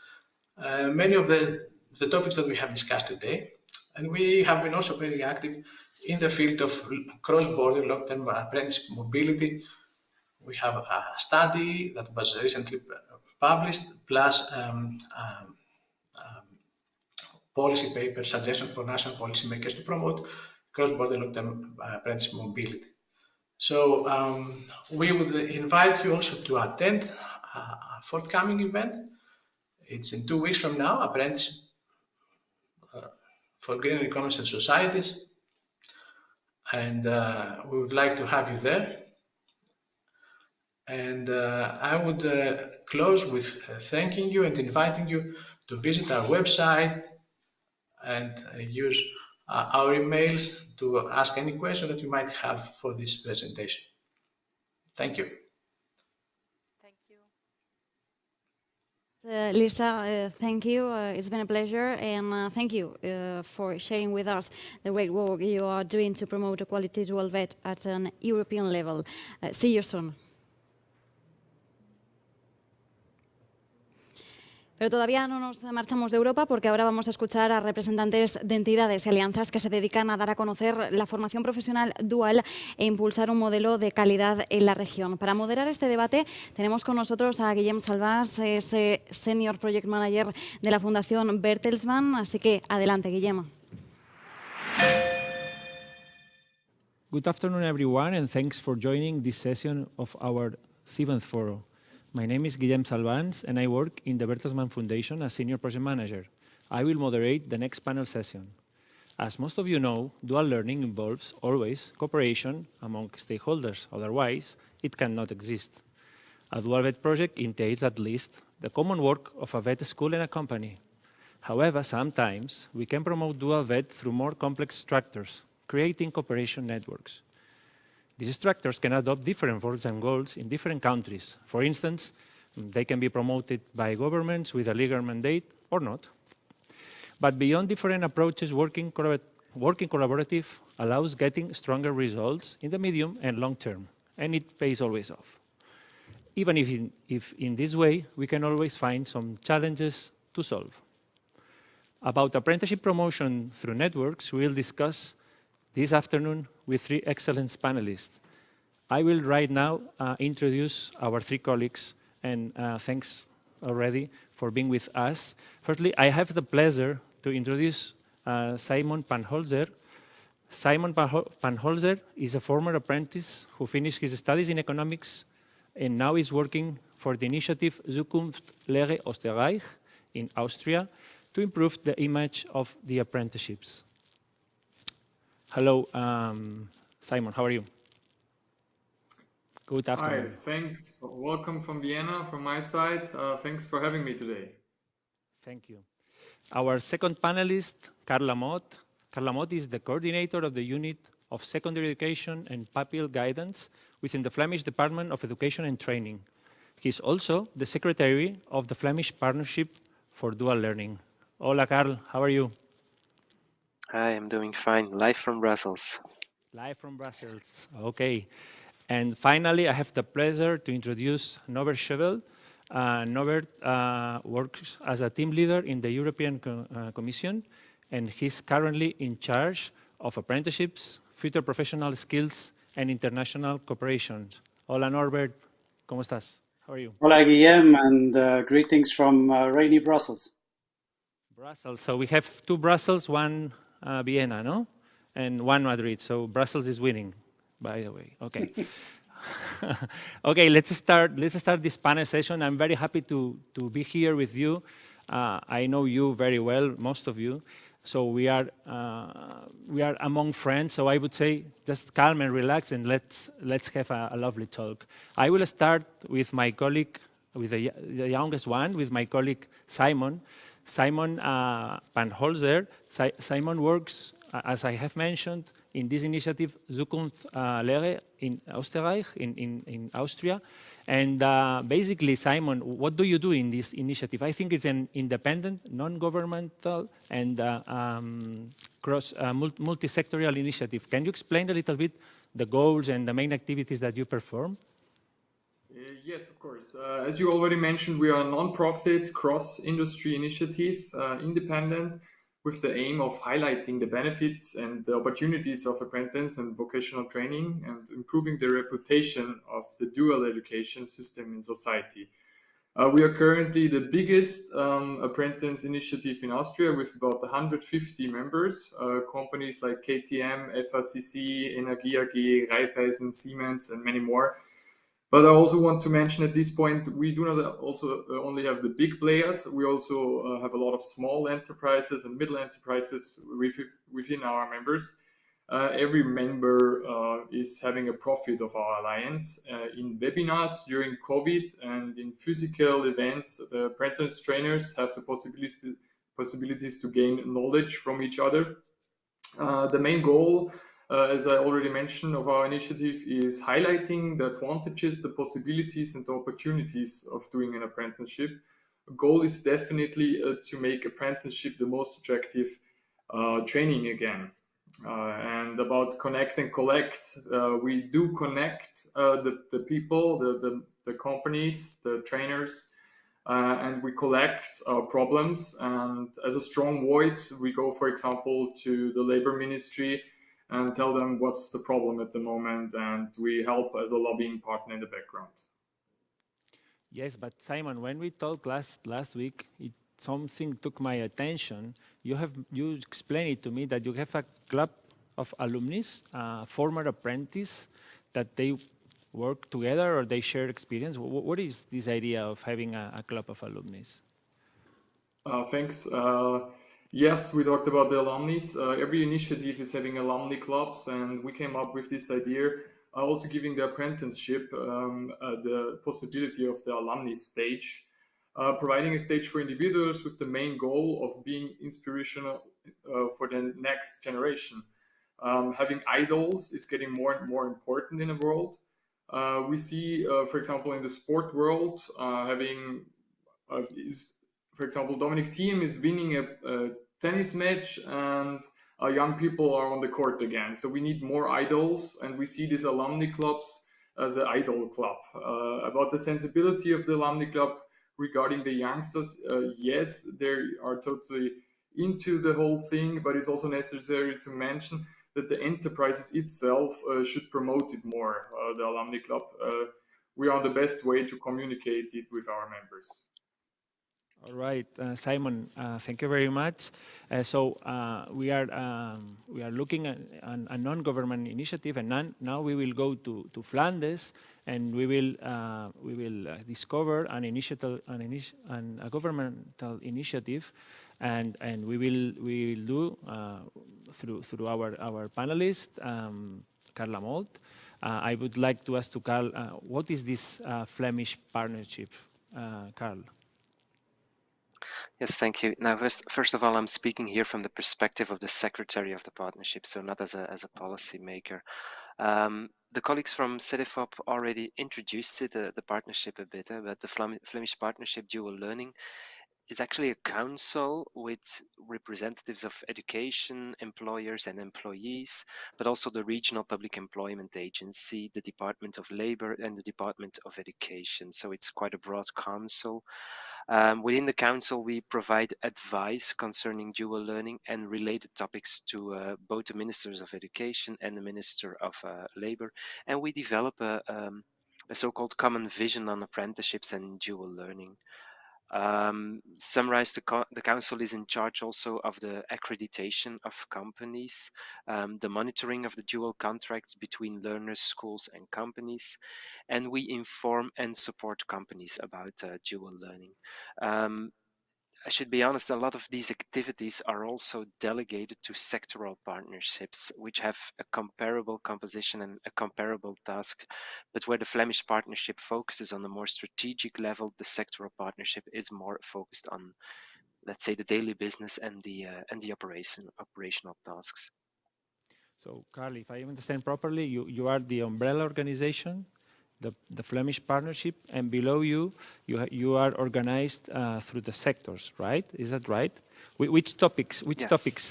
many of the topics that we have discussed today. And we have been also very active in the field of cross-border long-term apprenticeship mobility. We have a study that was recently published, plus policy paper suggestion for national policymakers to promote cross-border long-term apprenticeship mobility. So we would invite you also to attend a forthcoming event. It's in 2 weeks from now, Apprenticeship for Greener Economies and Societies. And we would like to have you there. And I would close with thanking you and inviting you to visit our website and use our emails to ask any question that you might have for this presentation. Thank you. Thank you. Lisa, thank you. It's been a pleasure, and thank you for sharing with us the great work you are doing to promote a quality dual vet at an European level. See you soon. Pero todavía no nos marchamos de Europa, porque ahora vamos a escuchar a representantes de entidades y alianzas que se dedican a dar a conocer la formación profesional dual e impulsar un modelo de calidad en la región. Para moderar este debate tenemos con nosotros a Guillem Salvans, es Senior Project Manager de la Fundación Bertelsmann. Así que adelante, Guillem. Good afternoon, everyone, and thanks for joining this session of our 7th Foro. My name is Guillem Salvans, and I work in the Bertelsmann Foundation as Senior Project Manager. I will moderate the next panel session. As most of you know, dual learning involves always cooperation among stakeholders, otherwise it cannot exist. A dual vet project entails at least the common work of a vet school and a company. However, sometimes we can promote dual vet through more complex structures, creating cooperation networks. These structures can adopt different roles and goals in different countries. For instance, they can be promoted by governments with a legal mandate or not. But beyond different approaches, working collaborative allows getting stronger results in the medium and long term, and it pays always off. even if in this way we can always find some challenges to solve. About apprenticeship promotion through networks, we'll discuss this afternoon with 3 excellent panelists. I will right now introduce our 3 colleagues, and thanks already for being with us. Firstly, I have the pleasure to introduce Simon Panholzer. Simon Panholzer is a former apprentice who finished his studies in economics and now is working for the initiative Zukunftslehre Österreich in Austria to improve the image of the apprenticeships. Hello, Simon, how are you? Good afternoon. Hi, thanks. Welcome from Vienna from my side. Thanks for having me today. Thank you. Our second panelist, Carla Mott. Carla Mott is the coordinator of the Unit of Secondary Education and Papal Guidance within the Flemish Department of Education and Training. He's also the secretary of the Flemish Partnership for Dual Learning. Hola, Carl, how are you? Hi, I'm doing fine. Live from Brussels. Live from Brussels, okay. And finally, I have the pleasure to introduce Norbert Schöbel. Norbert works as a team leader in the European Commission, and he's currently in charge of apprenticeships, future professional skills, and international cooperation. Hola, Norbert. ¿Cómo estás? How are you? Hola, Guillem, and greetings from rainy Brussels. Brussels. So we have 2 Brussels, 1 Vienna, no? And 1 Madrid. So Brussels is winning, by the way. Okay. Okay, let's start this panel session. I'm very happy to be here with you. I know you very well, most of you. So we are among friends. So I would say just calm and relax, and let's have a lovely talk. I will start with my colleague, with the youngest one, with my colleague Simon. Simon Panholzer. Simon works, as I have mentioned, in this initiative Zukunftslehre in Österreich, in Austria. And basically, Simon, what do you do in this initiative? I think it's an independent, non-governmental, and multi-sectorial initiative. Can you explain a little bit the goals and the main activities that you perform? Yes, of course. As you already mentioned, we are a non-profit cross-industry initiative, independent, with the aim of highlighting the benefits and the opportunities of apprentice and vocational training and improving the reputation of the dual education system in society. We are currently the biggest apprentice initiative in Austria with about 150 members, companies like KTM, FACC, Energie AG, Raiffeisen, Siemens, and many more. But I also want to mention at this point, we do not also only have the big players, we also have a lot of small enterprises and middle enterprises within our members. Every member is having a profit of our alliance. In webinars during COVID and in physical events, the apprentice trainers have the possibilities to gain knowledge from each other. The main goal, as I already mentioned, of our initiative is highlighting the advantages, the possibilities, and the opportunities of doing an apprenticeship. The goal is definitely to make apprenticeship the most attractive training again. And about connect and collect, we do connect the people, the companies, the trainers, and we collect problems. And as a strong voice, we go, for example, to the labor ministry and tell them what's the problem at the moment, and we help as a lobbying partner in the background. Yes, but Simon, when we talked last week, something took my attention. You explained it to me that you have a club of alumni, former apprentice, that they work together or they share experience. What is this idea of having a club of alumni? Thanks. Yes, we talked about the alumni. Every initiative is having alumni clubs, and we came up with this idea, also giving the apprenticeship the possibility of the alumni stage, providing a stage for individuals with the main goal of being inspirational for the next generation. Having idols is getting more and more important in the world. We see, for example, in the sport world, for example, Dominic Thiem is winning a tennis match, and young people are on the court again. So we need more idols, and we see these alumni clubs as an idol club. About the sensibility of the alumni club regarding the youngsters, yes, they are totally into the whole thing, but it's also necessary to mention that the enterprises itself should promote it more, the alumni club. We are the best way to communicate it with our members. All right, Simon, thank you very much. So we are looking at a non-government initiative, and now we will go to Flanders, and we will discover a governmental initiative, and we will do through our panelist, Carl Lamolt. I would like to ask to Carl, what is this Flemish Partnership, Carl? Yes, thank you. Now, first of all, I'm speaking here from the perspective of the secretary of the partnership, so not as a policy maker. The colleagues from CEDEFOP already introduced the partnership a bit, but the Flemish Partnership Dual Learning is actually a council with representatives of education, employers and employees, but also the Regional Public Employment Agency, the Department of Labor and the Department of Education. So it's quite a broad council. Within the council, we provide advice concerning dual learning and related topics to both the Ministers of Education and the Minister of Labor, and we develop a so-called common vision on apprenticeships and dual learning. Summarized, the council is in charge also of the accreditation of companies, the monitoring of the dual contracts between learners, schools and companies, and we inform and support companies about dual learning. I should be honest, a lot of these activities are also delegated to sectoral partnerships, which have a comparable composition and a comparable task. But where the Flemish Partnership focuses on the more strategic level, the sectoral partnership is more focused on, let's say, the daily business and the operational tasks. So, Carl, if I understand properly, you are the umbrella organization, the Flemish Partnership, and below you are organized through the sectors, right? Is that right? Which topics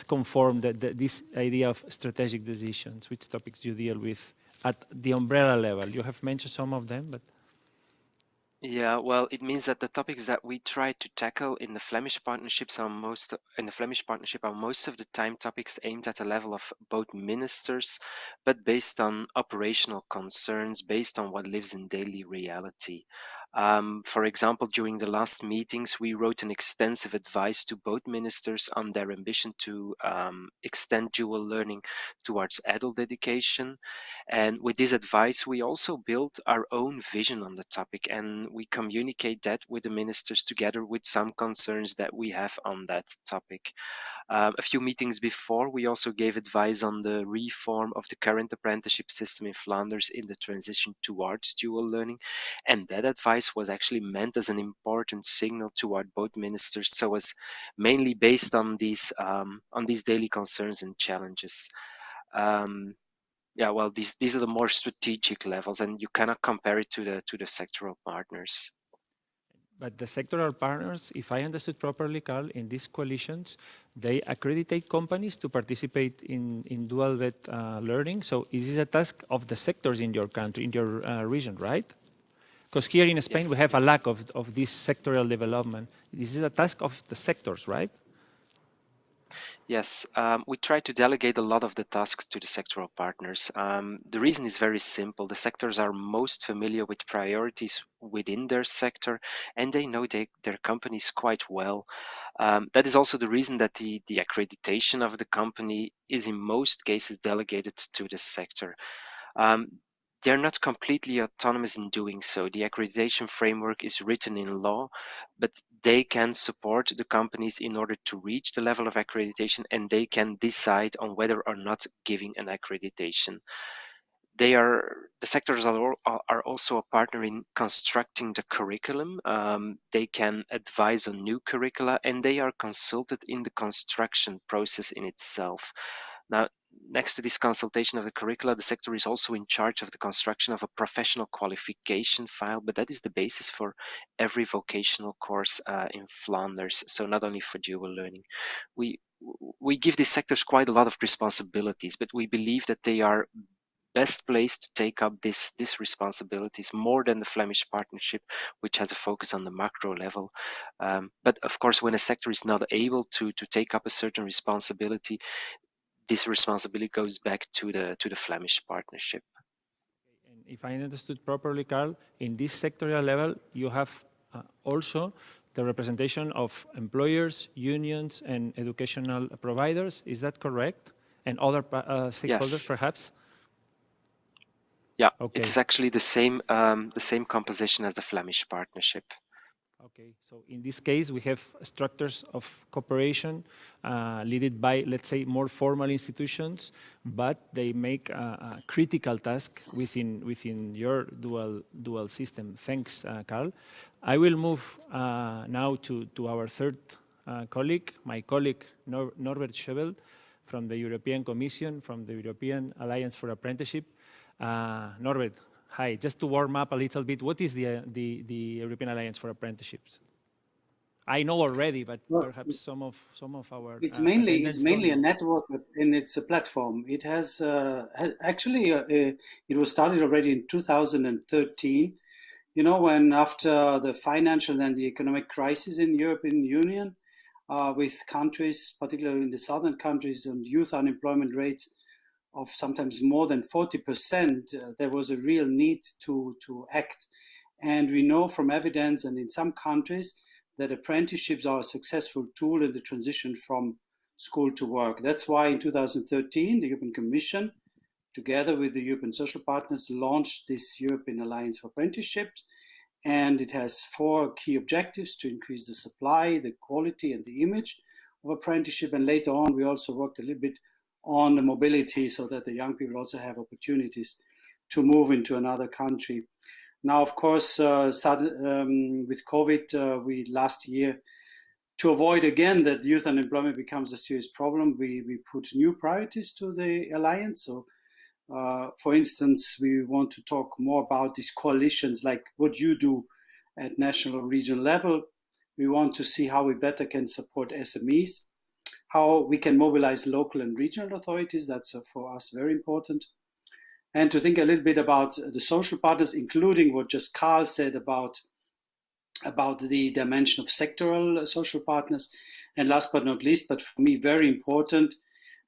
conform this idea of strategic decisions? Which topics do you deal with at the umbrella level? You have mentioned some of them, but... Yeah, well, it means that the topics that we try to tackle in the Flemish Partnership are most of the time topics aimed at a level of both ministers, but based on operational concerns, based on what lives in daily reality. For example, during the last meetings, we wrote an extensive advice to both ministers on their ambition to extend dual learning towards adult education. And with this advice, we also built our own vision on the topic, and we communicate that with the ministers together with some concerns that we have on that topic. A few meetings before, we also gave advice on the reform of the current apprenticeship system in Flanders in the transition towards dual learning. And that advice was actually meant as an important signal toward both ministers. So it was mainly based on these daily concerns and challenges. Yeah, well, these are the more strategic levels, and you cannot compare it to the sectoral partners. But the sectoral partners, if I understood properly, Carl, in these coalitions, they accreditate companies to participate in dual vet learning. So is this a task of the sectors in your country, in your region, right? Because here in Spain, we have a lack of this sectoral development. This is a task of the sectors, right? Yes, we try to delegate a lot of the tasks to the sectoral partners. The reason is very simple. The sectors are most familiar with priorities within their sector, and they know their companies quite well. That is also the reason that the accreditation of the company is in most cases delegated to the sector. They're not completely autonomous in doing so. The accreditation framework is written in law, but they can support the companies in order to reach the level of accreditation, and they can decide on whether or not giving an accreditation. The sectors are also a partner in constructing the curriculum. They can advise on new curricula, and they are consulted in the construction process in itself. Now, next to this consultation of the curricula, the sector is also in charge of the construction of a professional qualification file, but that is the basis for every vocational course in Flanders, so not only for dual learning. We give these sectors quite a lot of responsibilities, but we believe that they are best placed to take up this responsibilities more than the Flemish Partnership, which has a focus on the macro level. But of course, when a sector is not able to take up a certain responsibility, this responsibility goes back to the Flemish Partnership. And if I understood properly, Carl, in this sectorial level, you have also the representation of employers, unions, and educational providers. Is that correct? And other stakeholders, Yes. perhaps? Yeah, Okay. it is actually the same composition as the Flemish Partnership. Okay, so in this case, we have structures of cooperation led by, let's say, more formal institutions, but they make a critical task within your dual system. Thanks, Carl. I will move now to our third colleague, my colleague Norbert Schöbel from the European Commission, from the European Alliance for Apprenticeship. Norbert, hi, just to warm up a little bit, what is the European Alliance for Apprenticeships? I know already, but perhaps some of our it's mainly a don't know. network, and it's a platform. It has actually it was started already in 2013. You know, when after the financial and the economic crisis in the European Union, with countries, particularly in the southern countries, and youth unemployment rates of sometimes more than 40%, there was a real need to act. And we know from evidence, and in some countries, that apprenticeships are a successful tool in the transition from school to work. That's why in 2013, the European Commission, together with the European social partners, launched this European Alliance for Apprenticeships. And it has 4 key objectives: to increase the supply, the quality, and the image of apprenticeship. And later on, we also worked a little bit on the mobility, so that the young people also have opportunities to move into another country. Now, of course, with COVID, we last year, to avoid again that youth unemployment becomes a serious problem, we put new priorities to the alliance. So, for instance, we want to talk more about these coalitions, like what you do at national or regional level. We want to see how we better can support SMEs, how we can mobilize local and regional authorities. That's for us very important. And to think a little bit about the social partners, including what just Carl said about the dimension of sectoral social partners. And last but not least, but for me very important,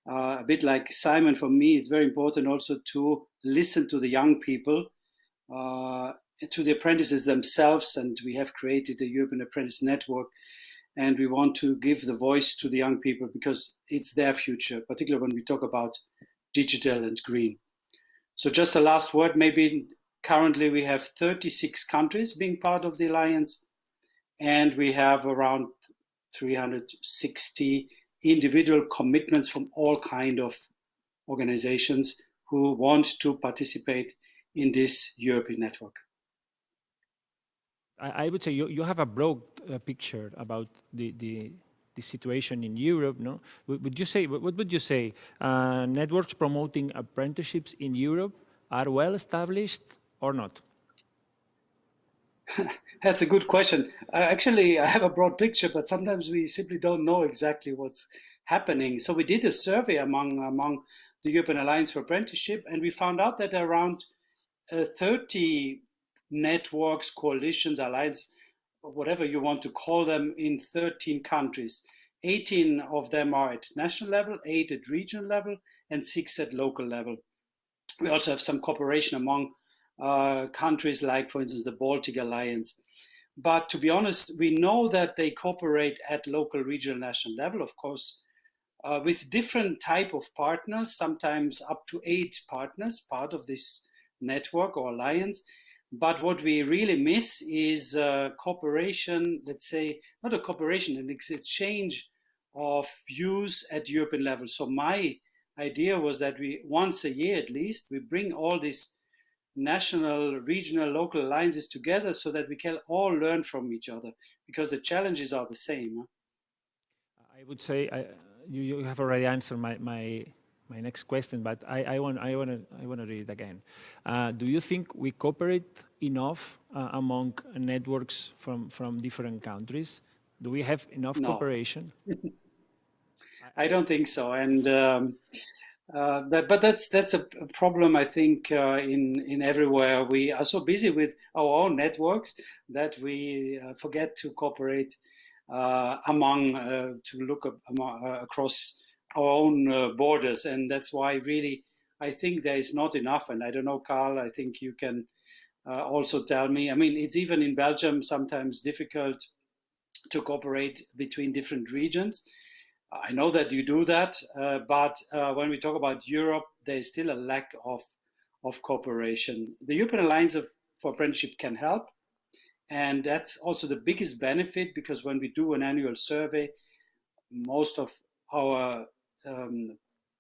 a bit like Simon, for me it's very important also to listen to the young people, to the apprentices themselves. And we have created the European Apprentice Network, and we want to give the voice to the young people because it's their future, particularly when we talk about digital and green. So just a last word, maybe currently we have 36 countries being part of the alliance, and we have around 360 individual commitments from all kinds of organizations who want to participate in this European network. I would say you have a broad picture about the situation in Europe, no? What would you say? Networks promoting apprenticeships in Europe are well established or not? That's a good question. Actually, I have a broad picture, but sometimes we simply don't know exactly what's happening. So we did a survey among the European Alliance for Apprenticeship, and we found out that around 30 networks, coalitions, alliances, whatever you want to call them, in 13 countries. 18 of them are at national level, 8 at regional level, and 6 at local level. We also have some cooperation among countries like, for instance, the Baltic Alliance. But to be honest, we know that they cooperate at local, regional, national level, of course, with different type of partners, sometimes up to 8 partners, part of this network or alliance. But what we really miss is cooperation, let's say, not a cooperation, an exchange of views at European level. So my idea was that we, once a year at least, we bring all these national, regional, local alliances together so that we can all learn from each other, because the challenges are the same. I would say you have already answered my next question, but I want to read it again. Do you think we cooperate enough among networks from different countries? Do we have enough cooperation? I don't think so. And But that's a problem, I think, in everywhere. We are so busy with our own networks that we forget to cooperate to look across our own borders, and that's why really I think there is not enough. And I don't know, Carl, I think you can also tell me. I mean, it's even in Belgium sometimes difficult to cooperate between different regions. I know that you do that, but when we talk about Europe, there is still a lack of cooperation. The European Alliance for Apprenticeship can help, and that's also the biggest benefit, because when we do an annual survey, most of our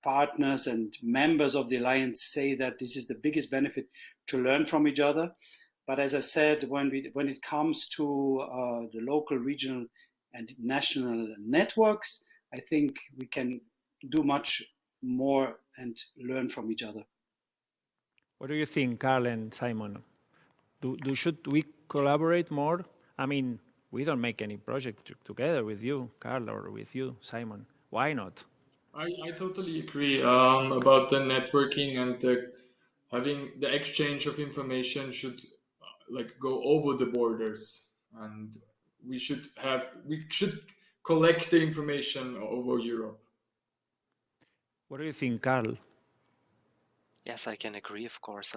partners and members of the Alliance say that this is the biggest benefit, to learn from each other. But as I said, when it comes to the local, regional, and national networks, I think we can do much more and learn from each other. What do you think, Carl and Simon? Should we collaborate more? I mean, we don't make any project together with you, Carl, or with you, Simon. Why not? I totally agree about the networking, and having the exchange of information should go over the borders, and we should collect the information over Europe. What do you think, Carl? Yes, I can agree, of course.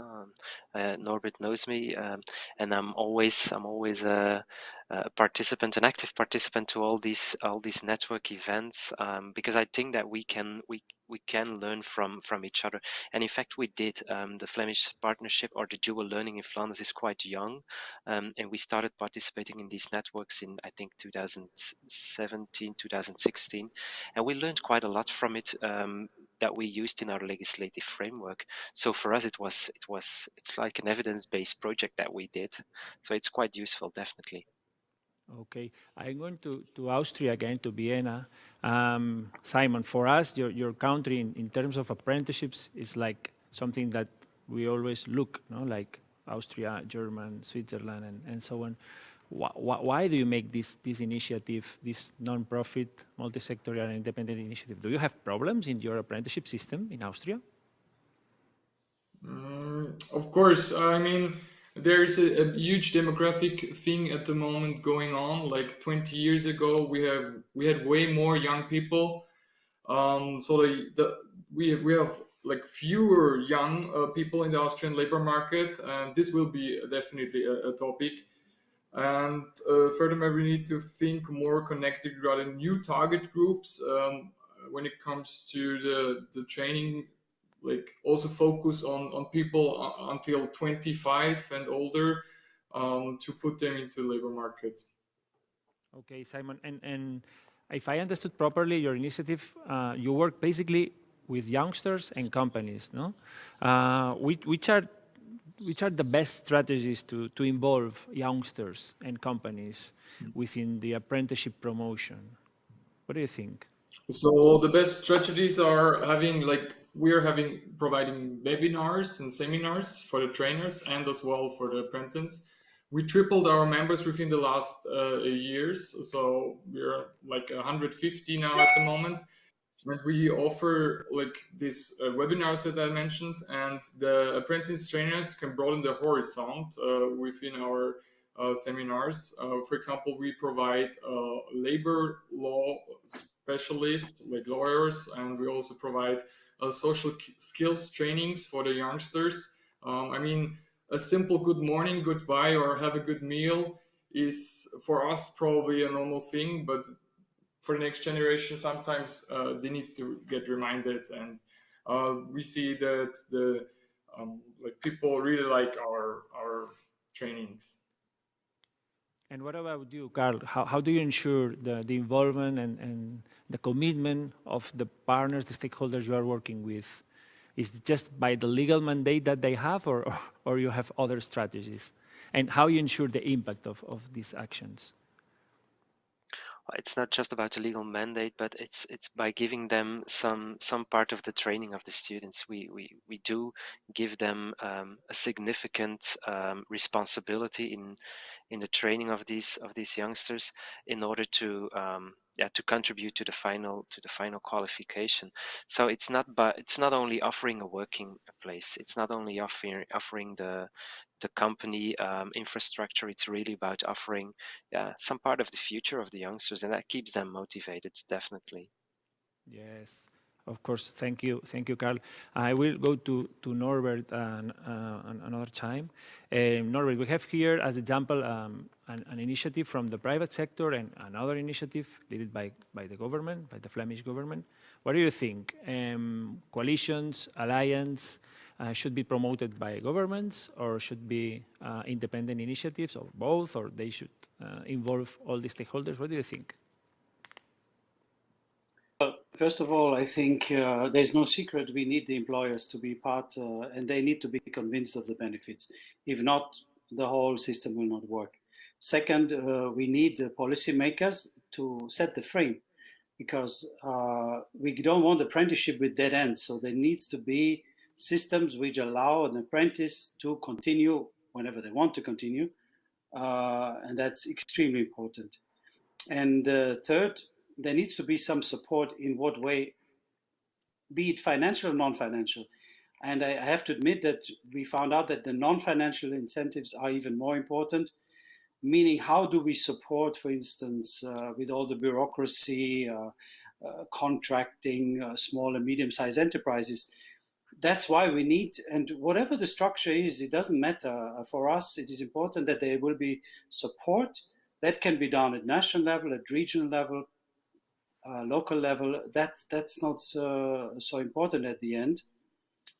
Norbert knows me, and I'm always a participant, an active participant to all these network events, because I think that we can learn from each other. And in fact, we did. The Flemish Partnership, or the dual learning in Flanders, is quite young, and we started participating in these networks in, I think, 2017, 2016, and we learned quite a lot from it, that we used in our legislative framework. So for us, it's like an evidence-based project that we did. So it's quite useful, definitely. Okay, I'm going to Austria again, to Vienna. Simon, for us, your country in terms of apprenticeships is like something that we always look, no? Like Austria, Germany, Switzerland, and so on. Why do you make this initiative, this non-profit, multi-sectorial and independent initiative? Do you have problems in your apprenticeship system in Austria? Of course, I mean, there's a huge demographic thing at the moment going on. Like 20 years ago, we had way more young people. So we have like fewer young people in the Austrian labor market, and this will be definitely a topic. And furthermore, we need to think more connected regarding new target groups when it comes to the training. Like also focus on people until 25 and older, to put them into the labor market. Okay, Simon, and if I understood properly, your initiative, you work basically with youngsters and companies, no? Which are the best strategies to involve youngsters and companies within the apprenticeship promotion? What do you think? So the best strategies are providing webinars and seminars for the trainers and as well for the apprentices. We tripled our members within the last years, so we're like 150 now at the moment. And we offer like these webinars that I mentioned, and the apprentice trainers can broaden the horizon within our seminars. For example, we provide labor law specialists, like lawyers, and we also provide social skills trainings for the youngsters. I mean, a simple good morning, goodbye, or have a good meal is for us probably a normal thing, but for the next generation, sometimes they need to get reminded, and we see that the people really like our trainings. And what about you, Carl? How do you ensure the involvement and the commitment of the partners, the stakeholders you are working with? Is it just by the legal mandate that they have, or you have other strategies? And how you ensure the impact of these actions? It's not just about the legal mandate, but it's by giving them some part of the training of the students. We do give them a significant responsibility in the training of these youngsters in order to contribute to the final qualification. So it's not only offering a working place, it's not only offering the company infrastructure, it's really about offering some part of the future of the youngsters, and that keeps them motivated, definitely. Yes, of course. Thank you, Carl. I will go to Norbert another time. Norbert, we have here as example an initiative from the private sector and another initiative led by the government, by the Flemish government. What do you think? Coalitions, alliance should be promoted by governments, or should be independent initiatives, or both, or they should involve all the stakeholders? What do you think? First of all, I think there's no secret we need the employers to be part, and they need to be convinced of the benefits. If not, the whole system will not work. Second, we need the policymakers to set the frame, because we don't want apprenticeship with dead ends. So there needs to be systems which allow an apprentice to continue whenever they want to continue, and that's extremely important. And third, there needs to be some support in what way, be it financial or non-financial. And I have to admit that we found out that the non-financial incentives are even more important, meaning how do we support, for instance, with all the bureaucracy, contracting, small and medium-sized enterprises. That's why we need, and whatever the structure is, it doesn't matter. For us, it is important that there will be support that can be done at national level, at regional level, local level. That's not so important at the end,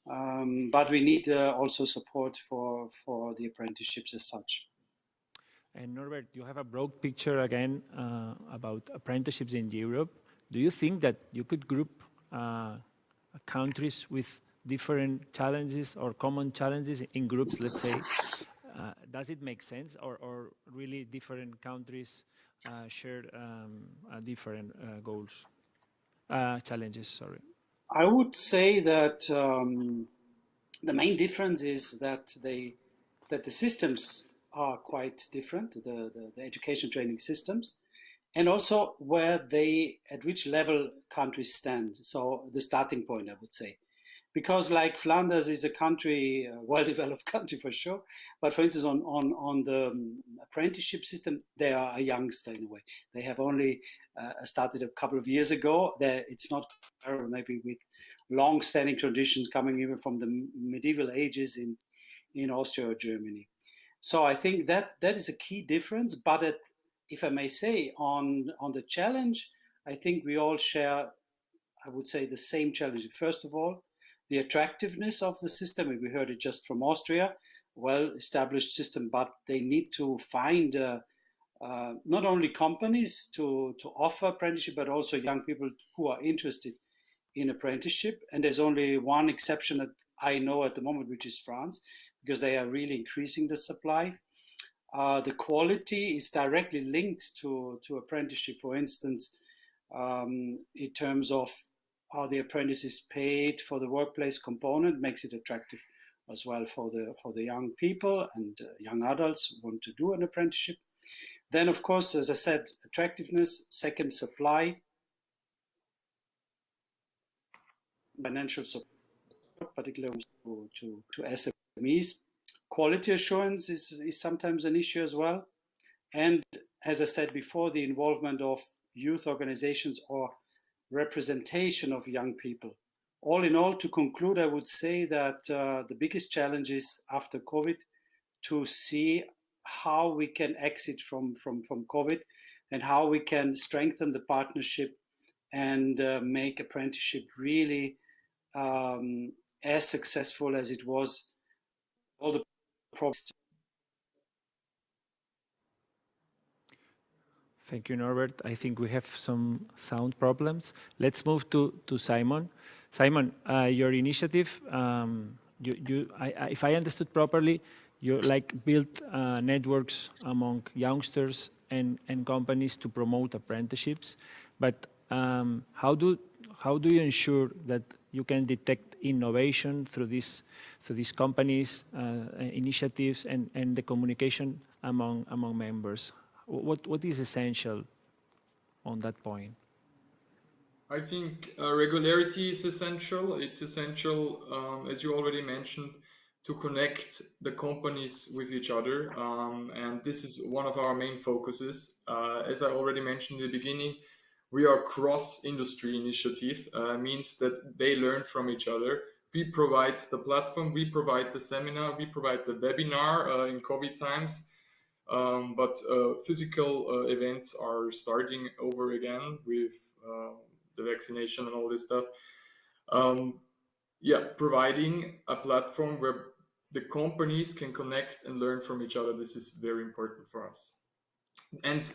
but we need also support for the apprenticeships as such. And Norbert, you have a broad picture again about apprenticeships in Europe. Do you think that you could group countries with different challenges or common challenges in groups, let's say? Does it make sense, or really different countries share different goals, challenges, sorry? I would say that the main difference is that the systems are quite different, the education training systems, and also at which level countries stand. So the starting point, I would say. Because like Flanders is a country, a well-developed country for sure, but for instance on the apprenticeship system, they are a youngster in a way. They have only started a couple of years ago. It's not comparable maybe with long-standing traditions coming even from the medieval ages in Austria or Germany. So I think that is a key difference. But if I may say, on the challenge, I think we all share, I would say, the same challenge. First of all, the attractiveness of the system, and we heard it just from Austria, well-established system, but they need to find not only companies to offer apprenticeship, but also young people who are interested in apprenticeship. And there's only one exception that I know at the moment, which is France, because they are really increasing the supply. The quality is directly linked to apprenticeship, for instance, in terms of how the apprentice is paid for the workplace component, makes it attractive as well for the young people and young adults who want to do an apprenticeship. Then, of course, as I said, attractiveness, second, supply, financial support, particularly to SMEs. Quality assurance is sometimes an issue as well. And as I said before, the involvement of youth organizations or representation of young people. All in all, to conclude, I would say that the biggest challenge is after COVID to see how we can exit from COVID and how we can strengthen the partnership and make apprenticeship really as successful as it was. All the problems. Thank you, Norbert. I think we have some sound problems. Let's move to Simon. Simon, your initiative, if I understood properly, you built networks among youngsters and companies to promote apprenticeships. But how do you ensure that you can detect innovation through these companies, initiatives, and the communication among members. What is essential on that point? I think regularity is essential. It's essential, as you already mentioned, to connect the companies with each other. And this is one of our main focuses. As I already mentioned in the beginning, we are cross-industry initiative, means that they learn from each other. We provide the platform, we provide the seminar, we provide the webinar in COVID times. But physical events are starting over again with the vaccination and all this stuff. Providing a platform where the companies can connect and learn from each other. This is very important for us. And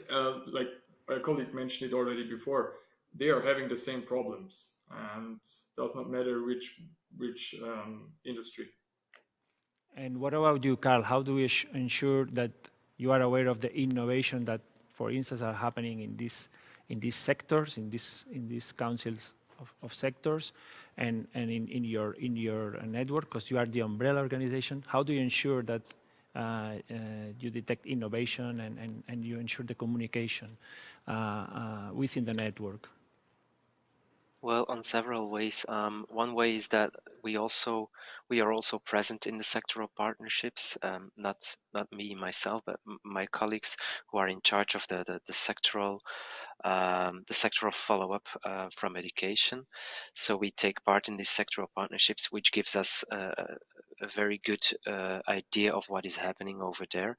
like my colleague mentioned it already before, they are having the same problems, and does not matter which industry. And what about you, Carl? How do we ensure that you are aware of the innovation that, for instance, are happening in these sectors, in these councils of sectors, and in your network, because you are the umbrella organization? How do you ensure that you detect innovation and you ensure the communication within the network? Well, on several ways. One way is that we are also present in the sectoral partnerships. Not me myself, but my colleagues who are in charge of the sectoral follow-up from education. So we take part in these sectoral partnerships, which gives us a very good idea of what is happening over there.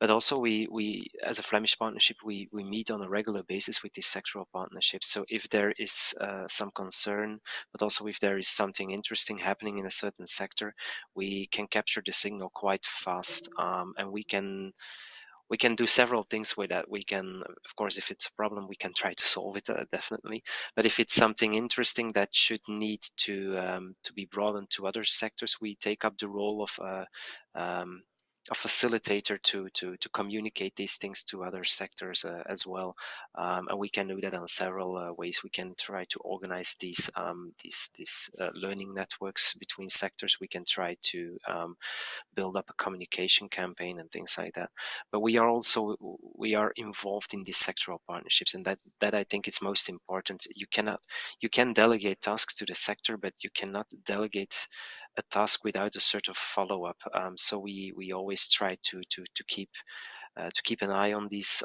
But also we as a Flemish partnership, we meet on a regular basis with these sectoral partnerships. So if there is some concern, but also if there is something interesting happening in a certain sector, we can capture the signal quite fast, and we can do several things with that. We can, of course, if it's a problem, we can try to solve it, definitely. But if it's something interesting that should need to be broadened to other sectors, we take up the role of a facilitator to communicate these things to other sectors as well, and we can do that on several ways. We can try to organize these learning networks between sectors. We can try to build up a communication campaign and things like that. But we are involved in these sectoral partnerships, and that I think is most important. You can delegate tasks to the sector, but you cannot delegate a task without a sort of follow-up. So we always try to keep an eye on these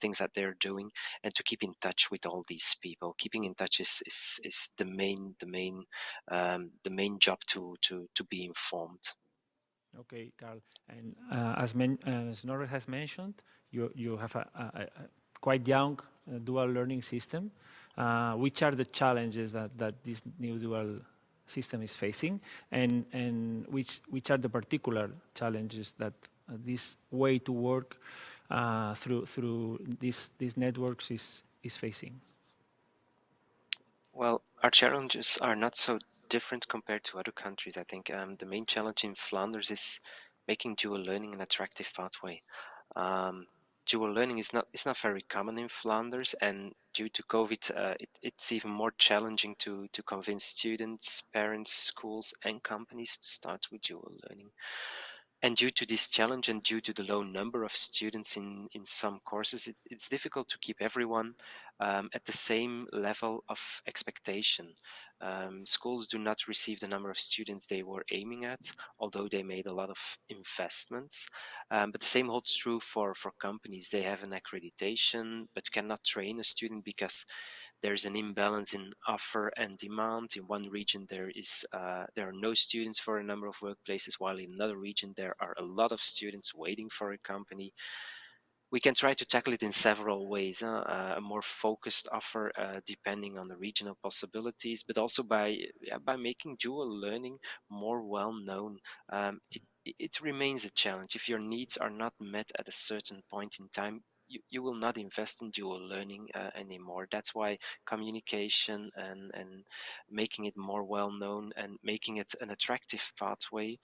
things that they're doing, and to keep in touch with all these people. Keeping in touch is the main job to be informed. Okay, Carl. And as Norbert has mentioned, you have a quite young dual learning system. Which are the challenges that this new dual system is facing, and which are the particular challenges that this way to work through these networks is facing? Well, our challenges are not so different compared to other countries. I think the main challenge in Flanders is making dual learning an attractive pathway. Dual learning is not very common in Flanders, and due to COVID, it's even more challenging to convince students, parents, schools, and companies to start with dual learning. And due to this challenge, and due to the low number of students in some courses, it's difficult to keep everyone at the same level of expectation. Schools do not receive the number of students they were aiming at, although they made a lot of investments. But the same holds true for companies. They have an accreditation, but cannot train a student because there's an imbalance in offer and demand. In one region, there are no students for a number of workplaces, while in another region, there are a lot of students waiting for a company. We can try to tackle it in several ways. A more focused offer, depending on the regional possibilities, but also by making dual learning more well known. It remains a challenge. If your needs are not met at a certain point in time, you will not invest in dual learning anymore. That's why communication and making it more well known and making it an attractive pathway,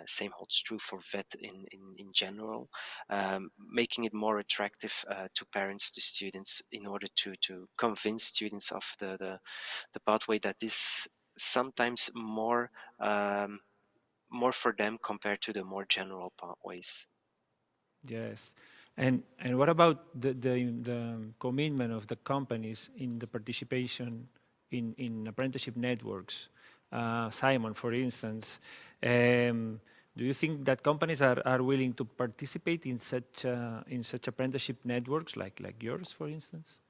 same holds true for VET in general, making it more attractive to parents, to students, in order to convince students of the pathway that is sometimes more more for them compared to the more general pathways. Yes. And what about the commitment of the companies in the participation in apprenticeship networks? Simon, for instance, do you think that companies are willing to participate in such apprenticeship networks like yours, for instance?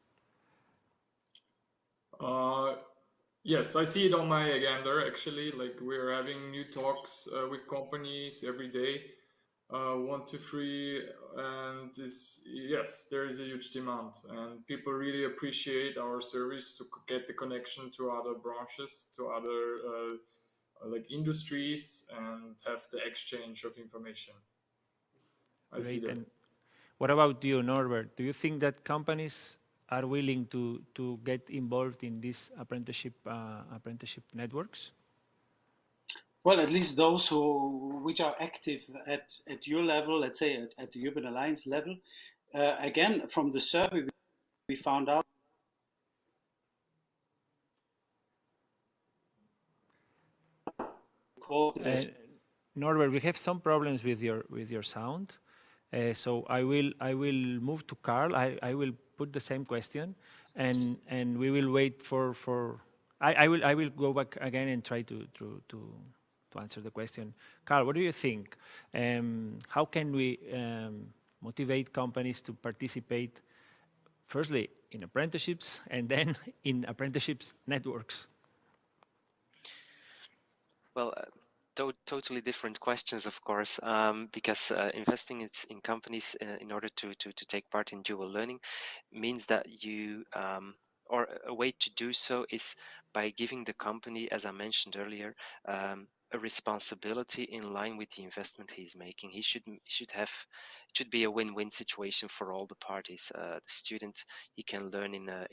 Yes, I see it on my agenda actually. Like we're having new talks with companies every day, 1 to 3, and yes, there is a huge demand, and people really appreciate our service to get the connection to other branches, to other like industries, and have the exchange of information. I see Great. that. And what about you, Norbert? Do you think that companies are willing to get involved in these apprenticeship networks? Well, at least those which are active at your level, let's say at the Urban Alliance level. Again, from the survey, we found out. Norbert, we have some problems with your sound, so I will move to Carl. I will put the same question, and we will wait for. I will go back again and try to answer the question. Carl, what do you think? How can we motivate companies to participate, firstly in apprenticeships and then in apprenticeships networks? Well, totally different questions, of course, because investing in companies in order to take part in dual learning means that you, or a way to do so is by giving the company, as I mentioned earlier, a responsibility in line with the investment he's making. It should be a win-win situation for all the parties. The student, he can learn in a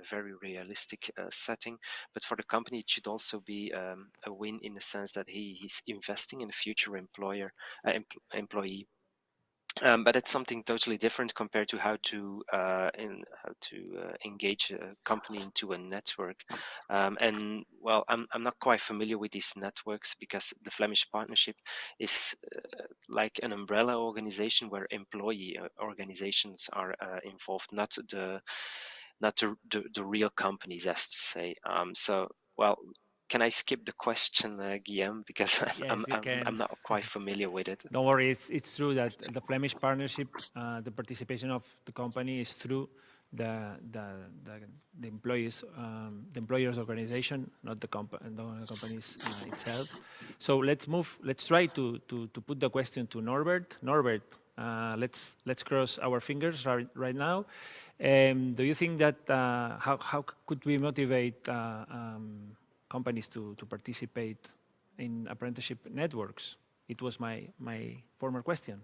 very realistic setting, but for the company it should also be a win in the sense that he's investing in a future employee. But it's something totally different compared to how to engage a company into a network. And well, I'm not quite familiar with these networks because the Flemish Partnership is like an umbrella organization where employee organizations are involved, not the real companies, as to say. So well. Can I skip the question, Guillaume, because Yes, you can. I'm not quite familiar with it. Don't worry, it's true that the Flemish Partnership, the participation of the company is through the employees, the employers organization, not the companies itself. So let's try to put the question to Norbert. Norbert, let's cross our fingers right now. Do you think that how could we motivate companies to participate in apprenticeship networks? It was my former question.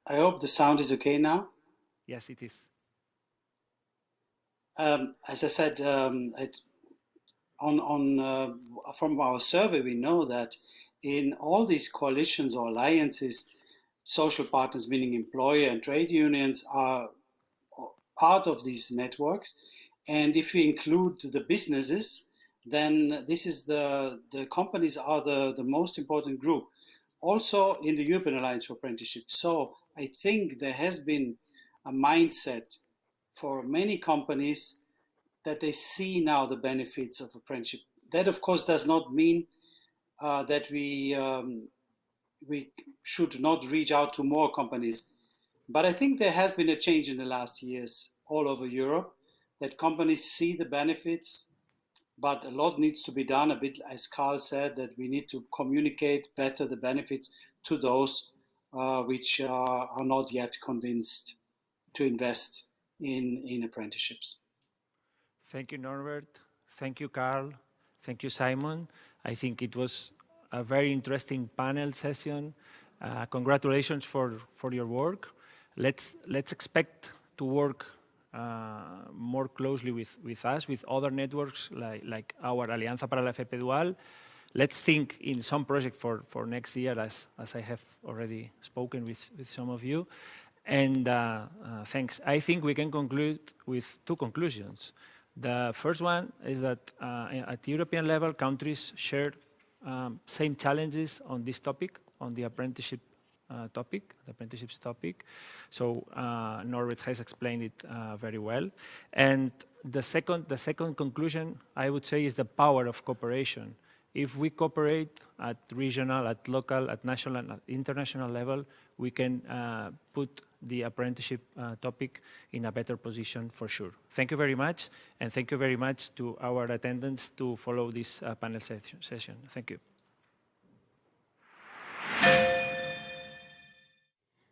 I hope the sound is okay now. Yes, it is. As I said, from our survey, we know that in all these coalitions or alliances, social partners, meaning employer and trade unions, are part of these networks. And if we include the businesses, then this is the companies are the most important group. Also in the European Alliance for Apprenticeship. So I think there has been a mindset for many companies that they see now the benefits of apprenticeship. That, of course, does not mean that we should not reach out to more companies. But I think there has been a change in the last years all over Europe, that companies see the benefits, but a lot needs to be done, a bit as Carl said, that we need to communicate better the benefits to those which are not yet convinced to invest in apprenticeships. Thank you, Norbert. Thank you, Carl. Thank you, Simon. I think it was a very interesting panel session. Congratulations for your work. Let's expect to work more closely with us, with other networks like our Alianza para la FP Dual. Let's think in some project for next year, as I have already spoken with some of you. And thanks. I think we can conclude with two conclusions. The first one is that at the European level, countries share same challenges on this topic, on the apprenticeships topic. So Norbert has explained it very well. And the second conclusion, I would say, is the power of cooperation. If we cooperate at regional, at local, at national, and at international level, we can put the apprenticeship topic in a better position for sure. Thank you very much, and thank you very much to our attendants to follow this panel session. Thank you.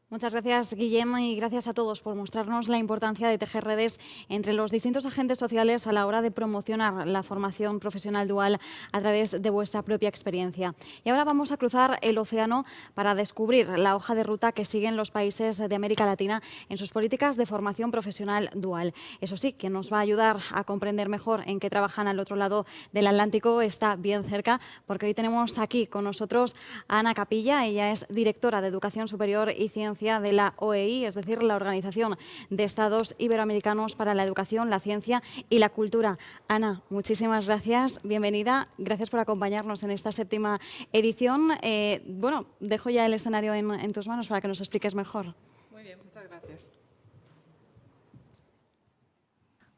Muchas gracias, Guillem, y gracias a todos por mostrarnos la importancia de tejer redes entre los distintos agentes sociales a la hora de promocionar la formación profesional dual a través de vuestra propia experiencia. Y ahora vamos a cruzar el océano para descubrir la hoja de ruta que siguen los países de América Latina en sus políticas de formación profesional dual. Eso sí, quien nos va a ayudar a comprender mejor en qué trabajan al otro lado del Atlántico está bien cerca, porque hoy tenemos aquí con nosotros a Ana Capilla. Ella es directora de Educación Superior y Ciencia de la OEI, es decir, la Organización de Estados Iberoamericanos para la Educación, la Ciencia y la Cultura. Ana, muchísimas gracias, bienvenida, gracias por acompañarnos en esta 7ª edición. Bueno, dejo ya el escenario en tus manos para que nos expliques mejor. Muy bien, muchas gracias.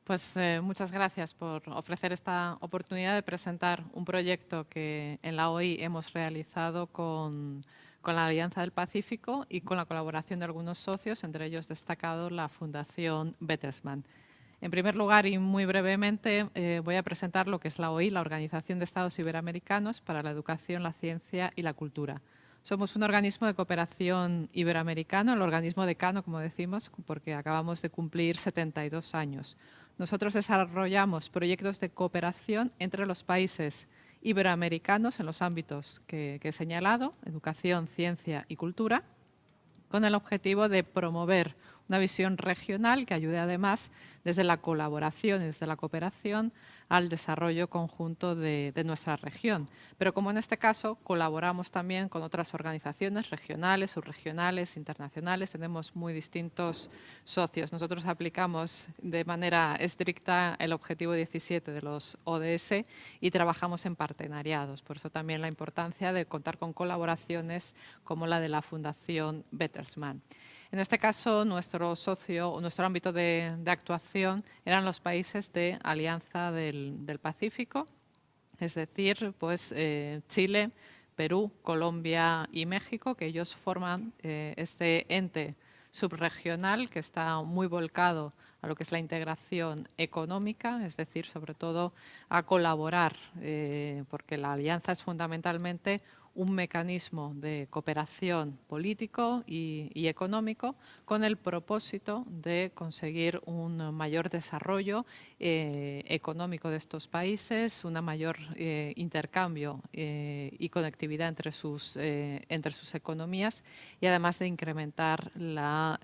Pues muchas gracias por ofrecer esta oportunidad de presentar un proyecto que en la OEI hemos realizado con la Alianza del Pacífico y con la colaboración de algunos socios, entre ellos destacado la Fundación Bertelsmann. En primer lugar, y muy brevemente, voy a presentar lo que es la OEI, la Organización de Estados Iberoamericanos para la Educación, la Ciencia y la Cultura. Somos un organismo de cooperación iberoamericano, el organismo decano, como decimos, porque acabamos de cumplir 72 años. Nosotros desarrollamos proyectos de cooperación entre los países iberoamericanos en los ámbitos que he señalado, educación, ciencia y cultura, con el objetivo de promover una visión regional que ayude además desde la colaboración y desde la cooperación al desarrollo conjunto de nuestra región. Pero como en este caso colaboramos también con otras organizaciones regionales, subregionales, internacionales, tenemos muy distintos socios. Nosotros aplicamos de manera estricta el objetivo 17 de los ODS y trabajamos en partenariados. Por eso también la importancia de contar con colaboraciones como la de la Fundación Bertelsmann. En este caso, nuestro socio, nuestro ámbito de actuación eran los países de Alianza del Pacífico, es decir, pues, Chile, Perú, Colombia y México, que ellos forman este ente subregional que está muy volcado a lo que es la integración económica, es decir, sobre todo a colaborar, porque la alianza es fundamentalmente un mecanismo de cooperación político y económico con el propósito de conseguir un mayor desarrollo económico de estos países, un mayor intercambio y conectividad entre sus economías y además de incrementar la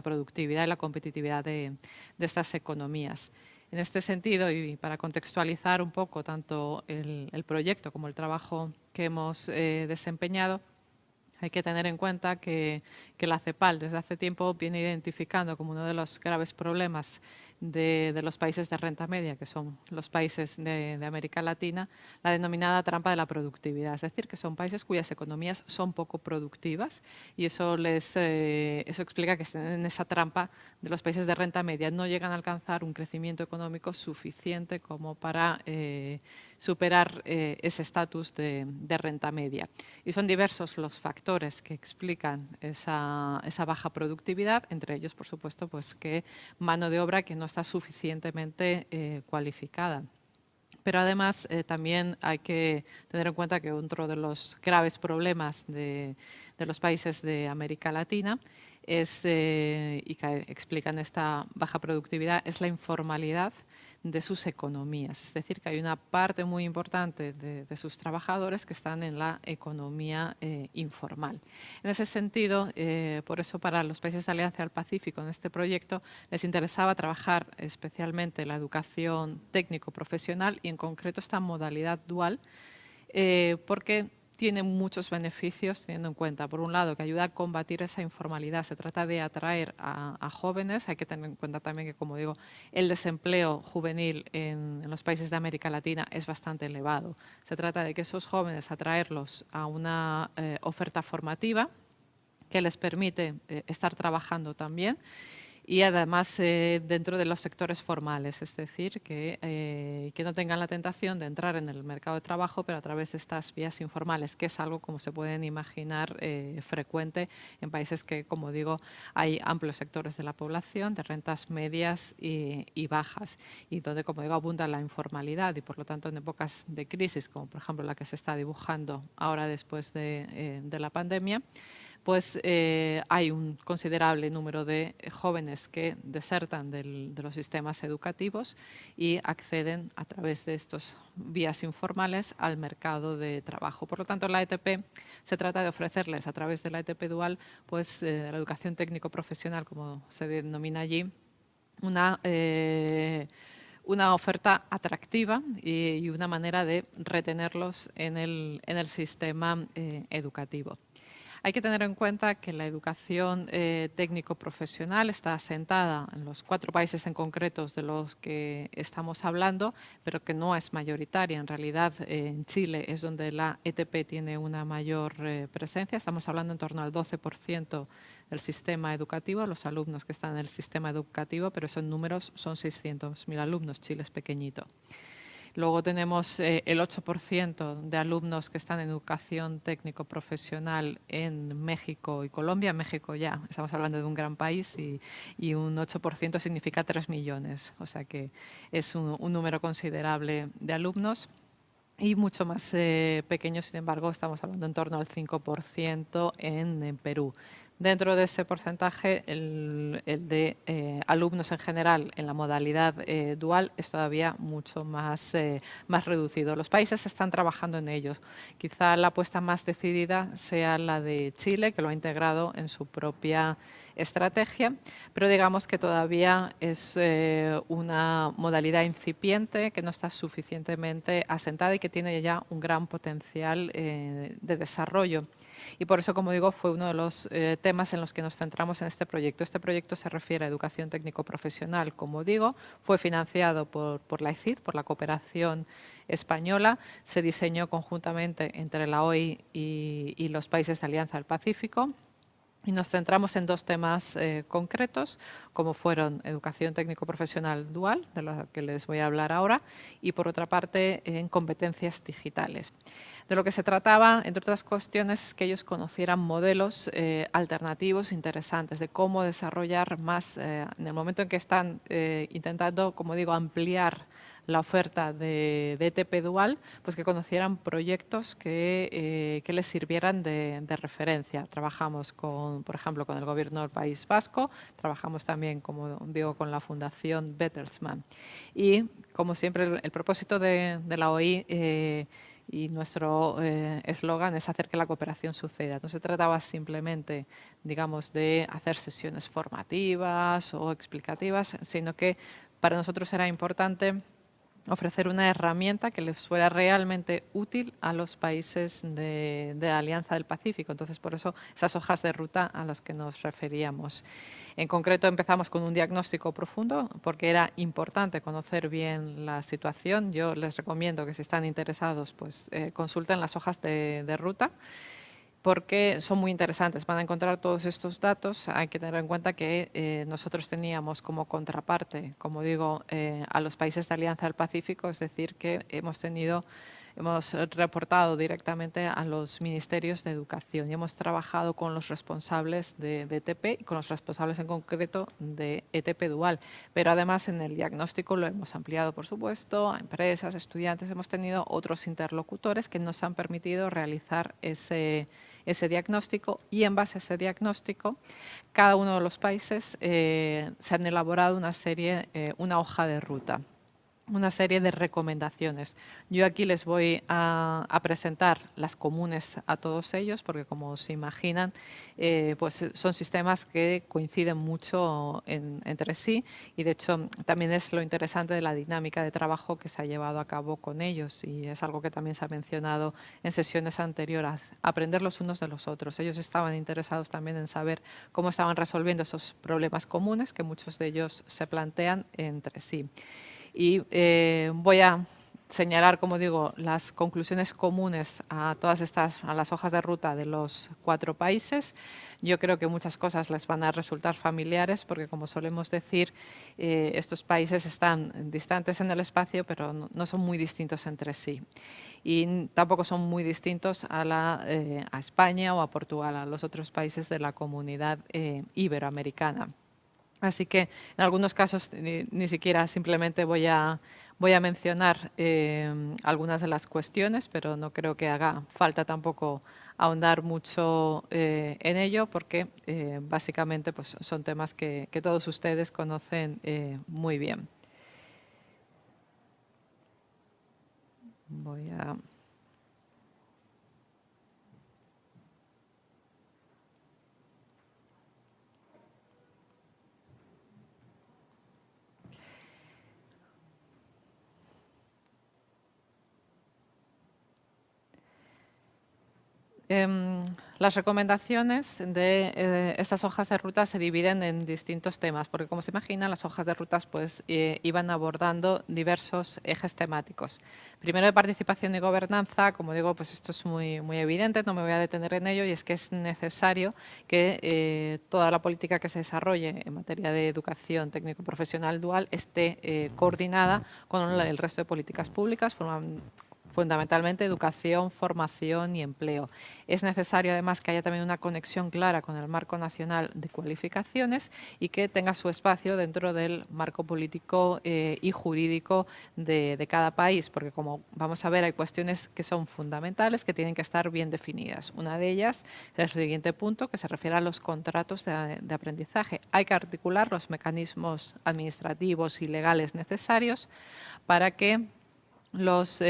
productividad y la competitividad de estas economías. En este sentido, y para contextualizar un poco tanto el proyecto como el trabajo que hemos desempeñado, hay que tener en cuenta que la CEPAL desde hace tiempo viene identificando como uno de los graves problemas de los países de renta media, que son los países de América Latina, la denominada trampa de la productividad. Es decir, que son países cuyas economías son poco productivas y eso explica que estén en esa trampa de los países de renta media. No llegan a alcanzar un crecimiento económico suficiente como para superar ese estatus de renta media. Y son diversos los factores que explican esa baja productividad, entre ellos, por supuesto, pues que mano de obra que no está suficientemente cualificada. Pero además también hay que tener en cuenta que otro de los graves problemas de los países de América Latina y que explican esta baja productividad es la informalidad de sus economías. Es decir, que hay una parte muy importante de sus trabajadores que están en la economía informal. En ese sentido, por eso para los países de Alianza del Pacífico en este proyecto les interesaba trabajar especialmente la educación técnico-profesional y en concreto esta modalidad dual, porque tiene muchos beneficios teniendo en cuenta, por un lado, que ayuda a combatir esa informalidad. Se trata de atraer a jóvenes. Hay que tener en cuenta también que, como digo, el desempleo juvenil en los países de América Latina es bastante elevado. Se trata de que esos jóvenes atraerlos a una oferta formativa que les permite estar trabajando también y además dentro de los sectores formales, es decir, que no tengan la tentación de entrar en el mercado de trabajo, pero a través de estas vías informales, que es algo, como se pueden imaginar, frecuente en países que, como digo, hay amplios sectores de la población, de rentas medias y bajas, y donde, como digo, abunda la informalidad y, por lo tanto, en épocas de crisis, como por ejemplo la que se está dibujando ahora después de la pandemia, pues hay un considerable número de jóvenes que desertan de los sistemas educativos y acceden a través de estas vías informales al mercado de trabajo. Por lo tanto, la ETP se trata de ofrecerles a través de la ETP dual, pues la educación técnico-profesional, como se denomina allí, una oferta atractiva y una manera de retenerlos en el sistema educativo. Hay que tener en cuenta que la educación técnico-profesional está asentada en los 4 países en concreto de los que estamos hablando, pero que no es mayoritaria. En realidad, en Chile es donde la ETP tiene una mayor presencia. Estamos hablando en torno al 12% del sistema educativo, los alumnos que están en el sistema educativo, pero esos números son 600.000 alumnos. Chile es pequeñito. Luego tenemos el 8% de alumnos que están en educación técnico-profesional en México y Colombia. En México ya estamos hablando de un gran país y un 8% significa 3 millones. O sea que es un número considerable de alumnos. Y mucho más pequeño, sin embargo, estamos hablando en torno al 5% en Perú. Dentro de ese porcentaje, el de alumnos en general en la modalidad dual es todavía mucho más reducido. Los países están trabajando en ello. Quizá la apuesta más decidida sea la de Chile, que lo ha integrado en su propia estrategia, pero digamos que todavía es una modalidad incipiente que no está suficientemente asentada y que tiene ya un gran potencial de desarrollo. Y por eso, como digo, fue uno de los temas en los que nos centramos en este proyecto. Este proyecto se refiere a educación técnico-profesional, como digo, fue financiado por la ECID, por la cooperación española, se diseñó conjuntamente entre la OI y los países de Alianza del Pacífico. Y nos centramos en 2 temas concretos, como fueron educación técnico-profesional dual, de la que les voy a hablar ahora, y por otra parte en competencias digitales. De lo que se trataba, entre otras cuestiones, es que ellos conocieran modelos alternativos interesantes de cómo desarrollar más, en el momento en que están intentando, como digo, ampliar la oferta de ETP dual, pues que conocieran proyectos que les sirvieran de referencia. Trabajamos por ejemplo, con el Gobierno del País Vasco, trabajamos también, como digo, con la Fundación Bertelsmann. Y, como siempre, el propósito de la OI y nuestro eslogan es hacer que la cooperación suceda. No se trataba simplemente, digamos, de hacer sesiones formativas o explicativas, sino que para nosotros era importante ofrecer una herramienta que les fuera realmente útil a los países de la Alianza del Pacífico. Entonces, por eso, esas hojas de ruta a las que nos referíamos. En concreto, empezamos con un diagnóstico profundo, porque era importante conocer bien la situación. Yo les recomiendo que, si están interesados, pues consulten las hojas de ruta, porque son muy interesantes. Van a encontrar todos estos datos. Hay que tener en cuenta que nosotros teníamos como contraparte, como digo, a los países de Alianza del Pacífico, es decir, que hemos reportado directamente a los ministerios de educación y hemos trabajado con los responsables de ETP y con los responsables en concreto de ETP dual. Pero además, en el diagnóstico lo hemos ampliado, por supuesto, a empresas, estudiantes. Hemos tenido otros interlocutores que nos han permitido realizar ese diagnóstico, y en base a ese diagnóstico, cada uno de los países se han elaborado una hoja de ruta. una serie de recomendaciones. Yo aquí les voy a presentar las comunes a todos ellos, porque como se imaginan, pues son sistemas que coinciden mucho entre sí, y de hecho también es lo interesante de la dinámica de trabajo que se ha llevado a cabo con ellos, y es algo que también se ha mencionado en sesiones anteriores, aprender los unos de los otros. Ellos estaban interesados también en saber cómo estaban resolviendo esos problemas comunes que muchos de ellos se plantean entre sí. Y voy a señalar, como digo, las conclusiones comunes a todas estas, a las hojas de ruta de los 4 países. Yo creo que muchas cosas les van a resultar familiares porque, como solemos decir, estos países están distantes en el espacio, pero no son muy distintos entre sí. Y tampoco son muy distintos a España o a Portugal, a los otros países de la comunidad iberoamericana. Así que en algunos casos ni siquiera simplemente voy a mencionar algunas de las cuestiones, pero no creo que haga falta tampoco ahondar mucho en ello porque básicamente pues, son temas que todos ustedes conocen muy bien. Voy a... Las recomendaciones de estas hojas de ruta se dividen en distintos temas, porque como se imagina, las hojas de rutas pues, iban abordando diversos ejes temáticos. Primero de participación y gobernanza, como digo, pues esto es muy evidente, no me voy a detener en ello, y es que es necesario que toda la política que se desarrolle en materia de educación técnico-profesional dual esté coordinada con el resto de políticas públicas, fundamentalmente educación, formación y empleo. Es necesario además que haya también una conexión clara con el marco nacional de cualificaciones y que tenga su espacio dentro del marco político y jurídico de cada país, porque como vamos a ver hay cuestiones que son fundamentales que tienen que estar bien definidas. Una de ellas es el siguiente punto que se refiere a los contratos de aprendizaje. Hay que articular los mecanismos administrativos y legales necesarios para que los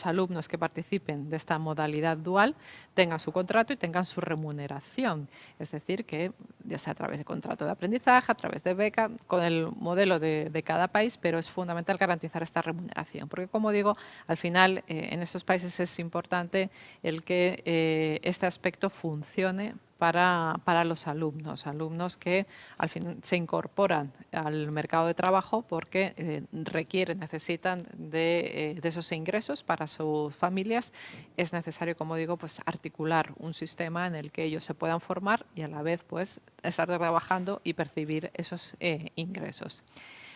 alumnos que participen de esta modalidad dual tengan su contrato y tengan su remuneración. Es decir, que ya sea a través de contrato de aprendizaje, a través de beca, con el modelo de cada país, pero es fundamental garantizar esta remuneración. Porque, como digo, al final en estos países es importante el que este aspecto funcione para los alumnos que al fin se incorporan al mercado de trabajo porque requieren, necesitan de esos ingresos para sus familias. Es necesario, como digo, pues articular un sistema en el que ellos se puedan formar y a la vez pues estar trabajando y percibir esos ingresos.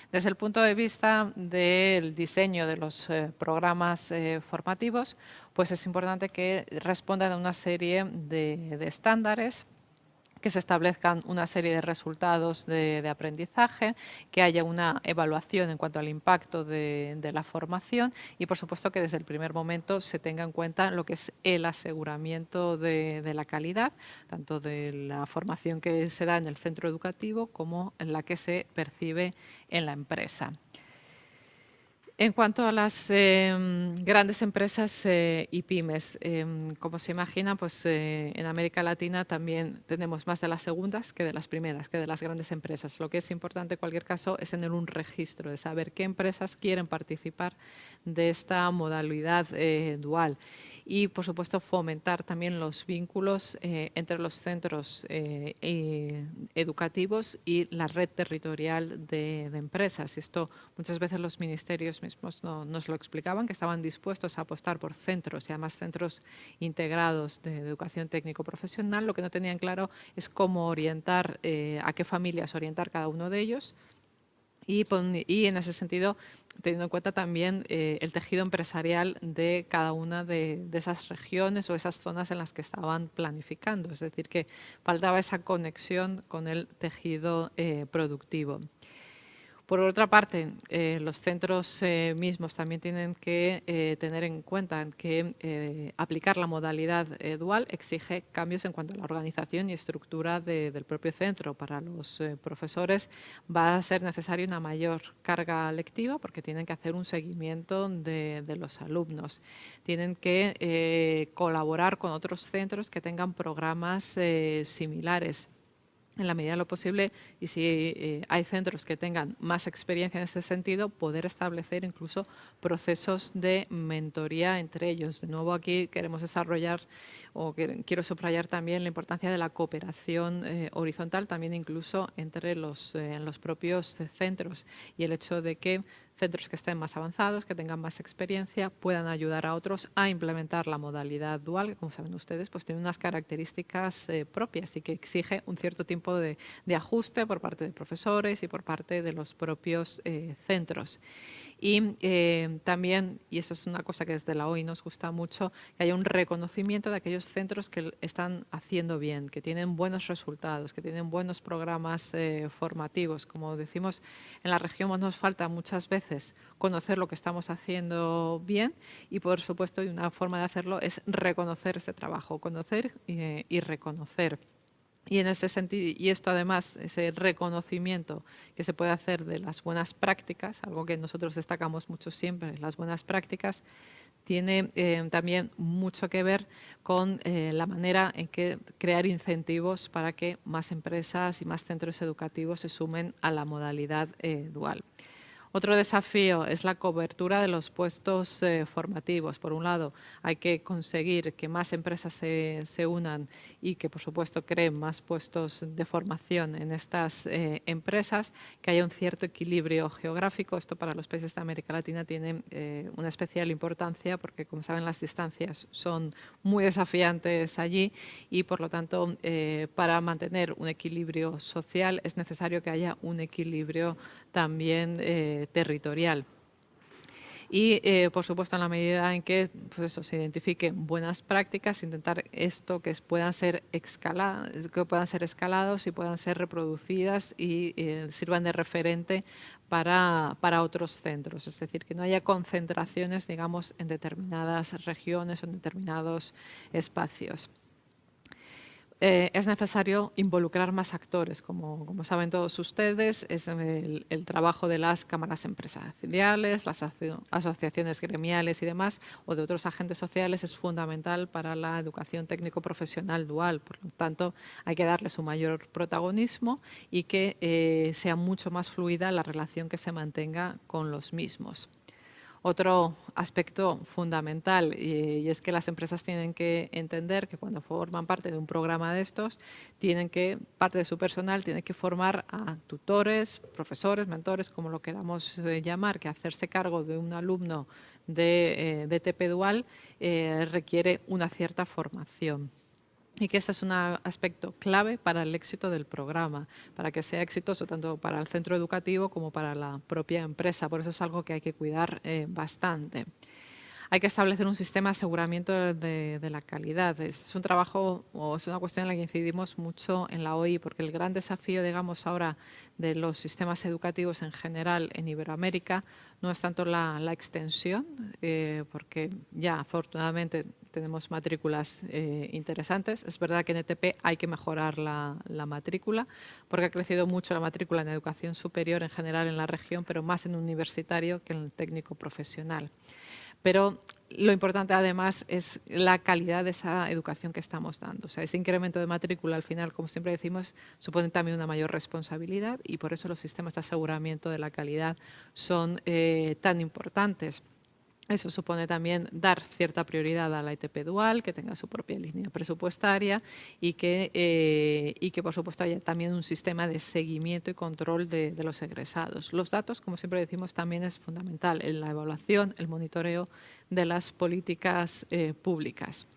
Desde el punto de vista del diseño de los programas formativos, pues es importante que respondan a una serie de estándares, que se establezcan una serie de resultados de aprendizaje, que haya una evaluación en cuanto al impacto de la formación y, por supuesto, que desde el primer momento se tenga en cuenta lo que es el aseguramiento de la calidad, tanto de la formación que se da en el centro educativo como en la que se percibe en la empresa. En cuanto a las grandes empresas y pymes, como se imagina, pues en América Latina también tenemos más de las segundas que de las primeras, que de las grandes empresas. Lo que es importante en cualquier caso es tener un registro de saber qué empresas quieren participar de esta modalidad dual. Y, por supuesto, fomentar también los vínculos entre los centros educativos y la red territorial de empresas. Esto muchas veces los ministerios mismos nos lo explicaban, que estaban dispuestos a apostar por centros y además centros integrados de educación técnico-profesional. Lo que no tenían claro es cómo orientar, a qué familias orientar cada uno de ellos. Y en ese sentido, teniendo en cuenta también el tejido empresarial de cada una de esas regiones o esas zonas en las que estaban planificando. Es decir, que faltaba esa conexión con el tejido productivo. Por otra parte, los centros mismos también tienen que tener en cuenta que aplicar la modalidad dual exige cambios en cuanto a la organización y estructura del propio centro. Para los profesores va a ser necesaria una mayor carga lectiva porque tienen que hacer un seguimiento de los alumnos. Tienen que colaborar con otros centros que tengan programas similares. En la medida de lo posible, y si hay centros que tengan más experiencia en ese sentido, poder establecer incluso procesos de mentoría entre ellos. De nuevo, aquí queremos desarrollar, o quiero subrayar también la importancia de la cooperación horizontal, también incluso entre los propios centros, y el hecho de que centros que estén más avanzados, que tengan más experiencia, puedan ayudar a otros a implementar la modalidad dual, que como saben ustedes, pues tiene unas características propias y que exige un cierto tiempo de ajuste por parte de profesores y por parte de los propios centros. Y también, y eso es una cosa que desde la OI nos gusta mucho, que haya un reconocimiento de aquellos centros que están haciendo bien, que tienen buenos resultados, que tienen buenos programas formativos. Como decimos, en la región nos falta muchas veces conocer lo que estamos haciendo bien y, por supuesto, y una forma de hacerlo es reconocer ese trabajo, conocer y reconocer. Y en ese sentido, y esto además, ese reconocimiento que se puede hacer de las buenas prácticas, algo que nosotros destacamos mucho siempre, las buenas prácticas, tiene también mucho que ver con la manera en que crear incentivos para que más empresas y más centros educativos se sumen a la modalidad dual. Otro desafío es la cobertura de los puestos formativos. Por un lado, hay que conseguir que más empresas se unan y que, por supuesto, creen más puestos de formación en estas empresas, que haya un cierto equilibrio geográfico. Esto para los países de América Latina tiene una especial importancia porque, como saben, las distancias son muy desafiantes allí y, por lo tanto, para mantener un equilibrio social es necesario que haya un equilibrio también territorial. Y, por supuesto, en la medida en que pues eso, se identifiquen buenas prácticas, intentar esto que puedan ser escalados y puedan ser reproducidas y sirvan de referente para otros centros. Es decir, que no haya concentraciones, digamos, en determinadas regiones o en determinados espacios. Es necesario involucrar más actores, como saben todos ustedes, es el trabajo de las cámaras empresariales, las asociaciones gremiales y demás, o de otros agentes sociales, es fundamental para la educación técnico-profesional dual. Por lo tanto, hay que darles un mayor protagonismo y que sea mucho más fluida la relación que se mantenga con los mismos. Otro aspecto fundamental y es que las empresas tienen que entender que cuando forman parte de un programa de estos, parte de su personal tiene que formar a tutores, profesores, mentores, como lo queramos llamar, que hacerse cargo de un alumno de TP Dual requiere una cierta formación. Y que ese es un aspecto clave para el éxito del programa, para que sea exitoso tanto para el centro educativo como para la propia empresa. Por eso es algo que hay que cuidar bastante. Hay que establecer un sistema de aseguramiento de la calidad. Es un trabajo o es una cuestión en la que incidimos mucho en la OI, porque el gran desafío, digamos, ahora de los sistemas educativos en general en Iberoamérica no es tanto la extensión, porque ya afortunadamente tenemos matrículas interesantes. Es verdad que en ETP hay que mejorar la matrícula, porque ha crecido mucho la matrícula en educación superior en general en la región, pero más en universitario que en el técnico profesional. Pero lo importante además es la calidad de esa educación que estamos dando. O sea, ese incremento de matrícula al final, como siempre decimos, supone también una mayor responsabilidad y por eso los sistemas de aseguramiento de la calidad son tan importantes. Eso supone también dar cierta prioridad a la ETP dual, que tenga su propia línea presupuestaria y que por supuesto, haya también un sistema de seguimiento y control de los egresados. Los datos, como siempre decimos, también es fundamental en la evaluación, el monitoreo de las políticas públicas.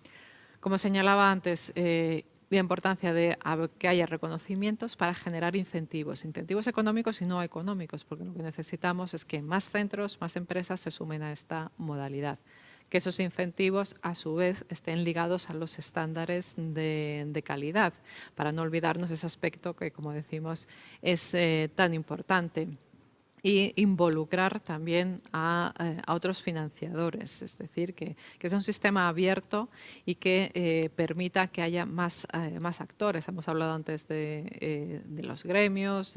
Como señalaba antes, la importancia de que haya reconocimientos para generar incentivos económicos y no económicos, porque lo que necesitamos es que más centros, más empresas se sumen a esta modalidad. Que esos incentivos, a su vez, estén ligados a los estándares de calidad, para no olvidarnos ese aspecto que, como decimos, es tan importante. y involucrar también a otros financiadores, es decir, que sea un sistema abierto y que permita que haya más actores. Hemos hablado antes de los gremios,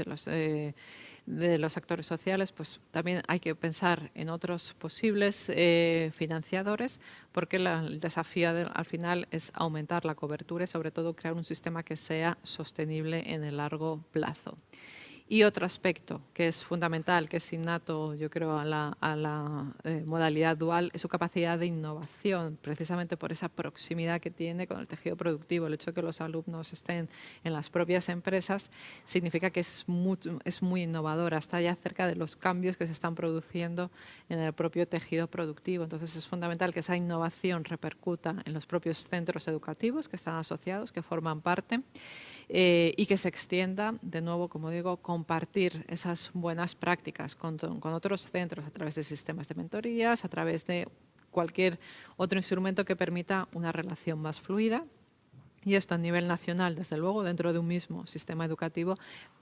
de los actores sociales, pues también hay que pensar en otros posibles financiadores, porque el desafío al final es aumentar la cobertura y sobre todo crear un sistema que sea sostenible en el largo plazo. Y otro aspecto que es fundamental, que es innato, yo creo, a la modalidad dual, es su capacidad de innovación, precisamente por esa proximidad que tiene con el tejido productivo. El hecho de que los alumnos estén en las propias empresas significa que es muy innovadora, está ya cerca de los cambios que se están produciendo en el propio tejido productivo. Entonces es fundamental que esa innovación repercuta en los propios centros educativos que están asociados, que forman parte, y que se extienda, de nuevo, como digo, compartir esas buenas prácticas con otros centros a través de sistemas de mentorías, a través de cualquier otro instrumento que permita una relación más fluida. Y esto a nivel nacional, desde luego, dentro de un mismo sistema educativo,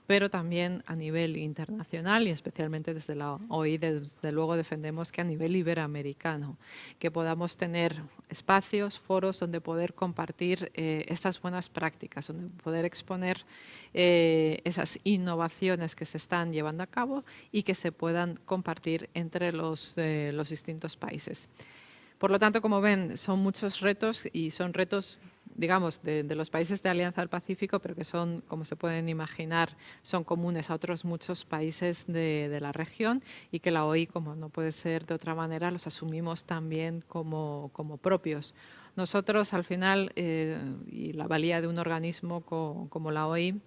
pero también a nivel internacional y especialmente desde la OI, desde luego defendemos que a nivel iberoamericano, que podamos tener espacios, foros donde poder compartir estas buenas prácticas, donde poder exponer esas innovaciones que se están llevando a cabo y que se puedan compartir entre los distintos países. Por lo tanto, como ven, son muchos retos y son retos, digamos, de los países de Alianza del Pacífico, pero que son, como se pueden imaginar, son comunes a otros muchos países de la región y que la OI, como no puede ser de otra manera, los asumimos también como propios. Nosotros, al final, y la valía de un organismo como la OI,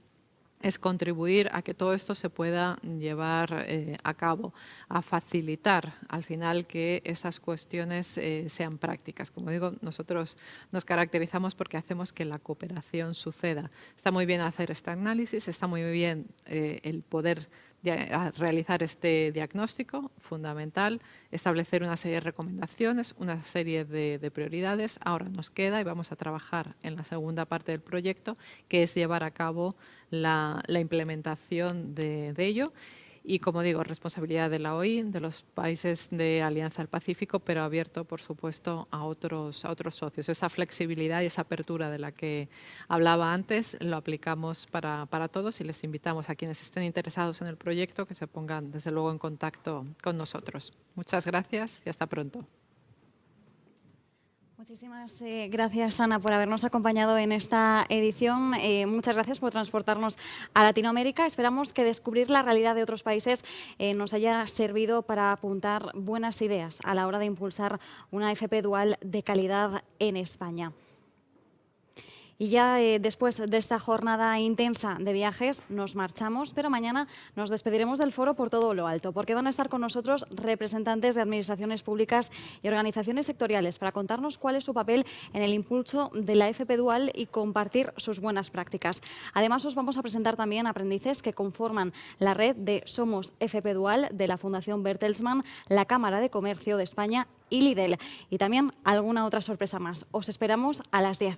es contribuir a que todo esto se pueda llevar a cabo, a facilitar al final que esas cuestiones sean prácticas. Como digo, nosotros nos caracterizamos porque hacemos que la cooperación suceda. Está muy bien hacer este análisis, está muy bien el poder realizar este diagnóstico fundamental, establecer una serie de recomendaciones, una serie de prioridades. Ahora nos queda y vamos a trabajar en la segunda parte del proyecto, que es llevar a cabo la implementación de ello. Y, como digo, responsabilidad de la OI, de los países de Alianza del Pacífico, pero abierto, por supuesto, a otros socios. Esa flexibilidad y esa apertura de la que hablaba antes lo aplicamos para todos y les invitamos a quienes estén interesados en el proyecto que se pongan, desde luego, en contacto con nosotros. Muchas gracias y hasta pronto. Muchísimas gracias, Ana, por habernos acompañado en esta edición. Muchas gracias por transportarnos a Latinoamérica. Esperamos que descubrir la realidad de otros países nos haya servido para apuntar buenas ideas a la hora de impulsar una FP dual de calidad en España. Y ya después de esta jornada intensa de viajes nos marchamos, pero mañana nos despediremos del foro por todo lo alto, porque van a estar con nosotros representantes de administraciones públicas y organizaciones sectoriales para contarnos cuál es su papel en el impulso de la FP dual y compartir sus buenas prácticas. Además, os vamos a presentar también aprendices que conforman la red de Somos FP Dual de la Fundación Bertelsmann, la Cámara de Comercio de España y Lidl. Y también alguna otra sorpresa más. Os esperamos a las 10.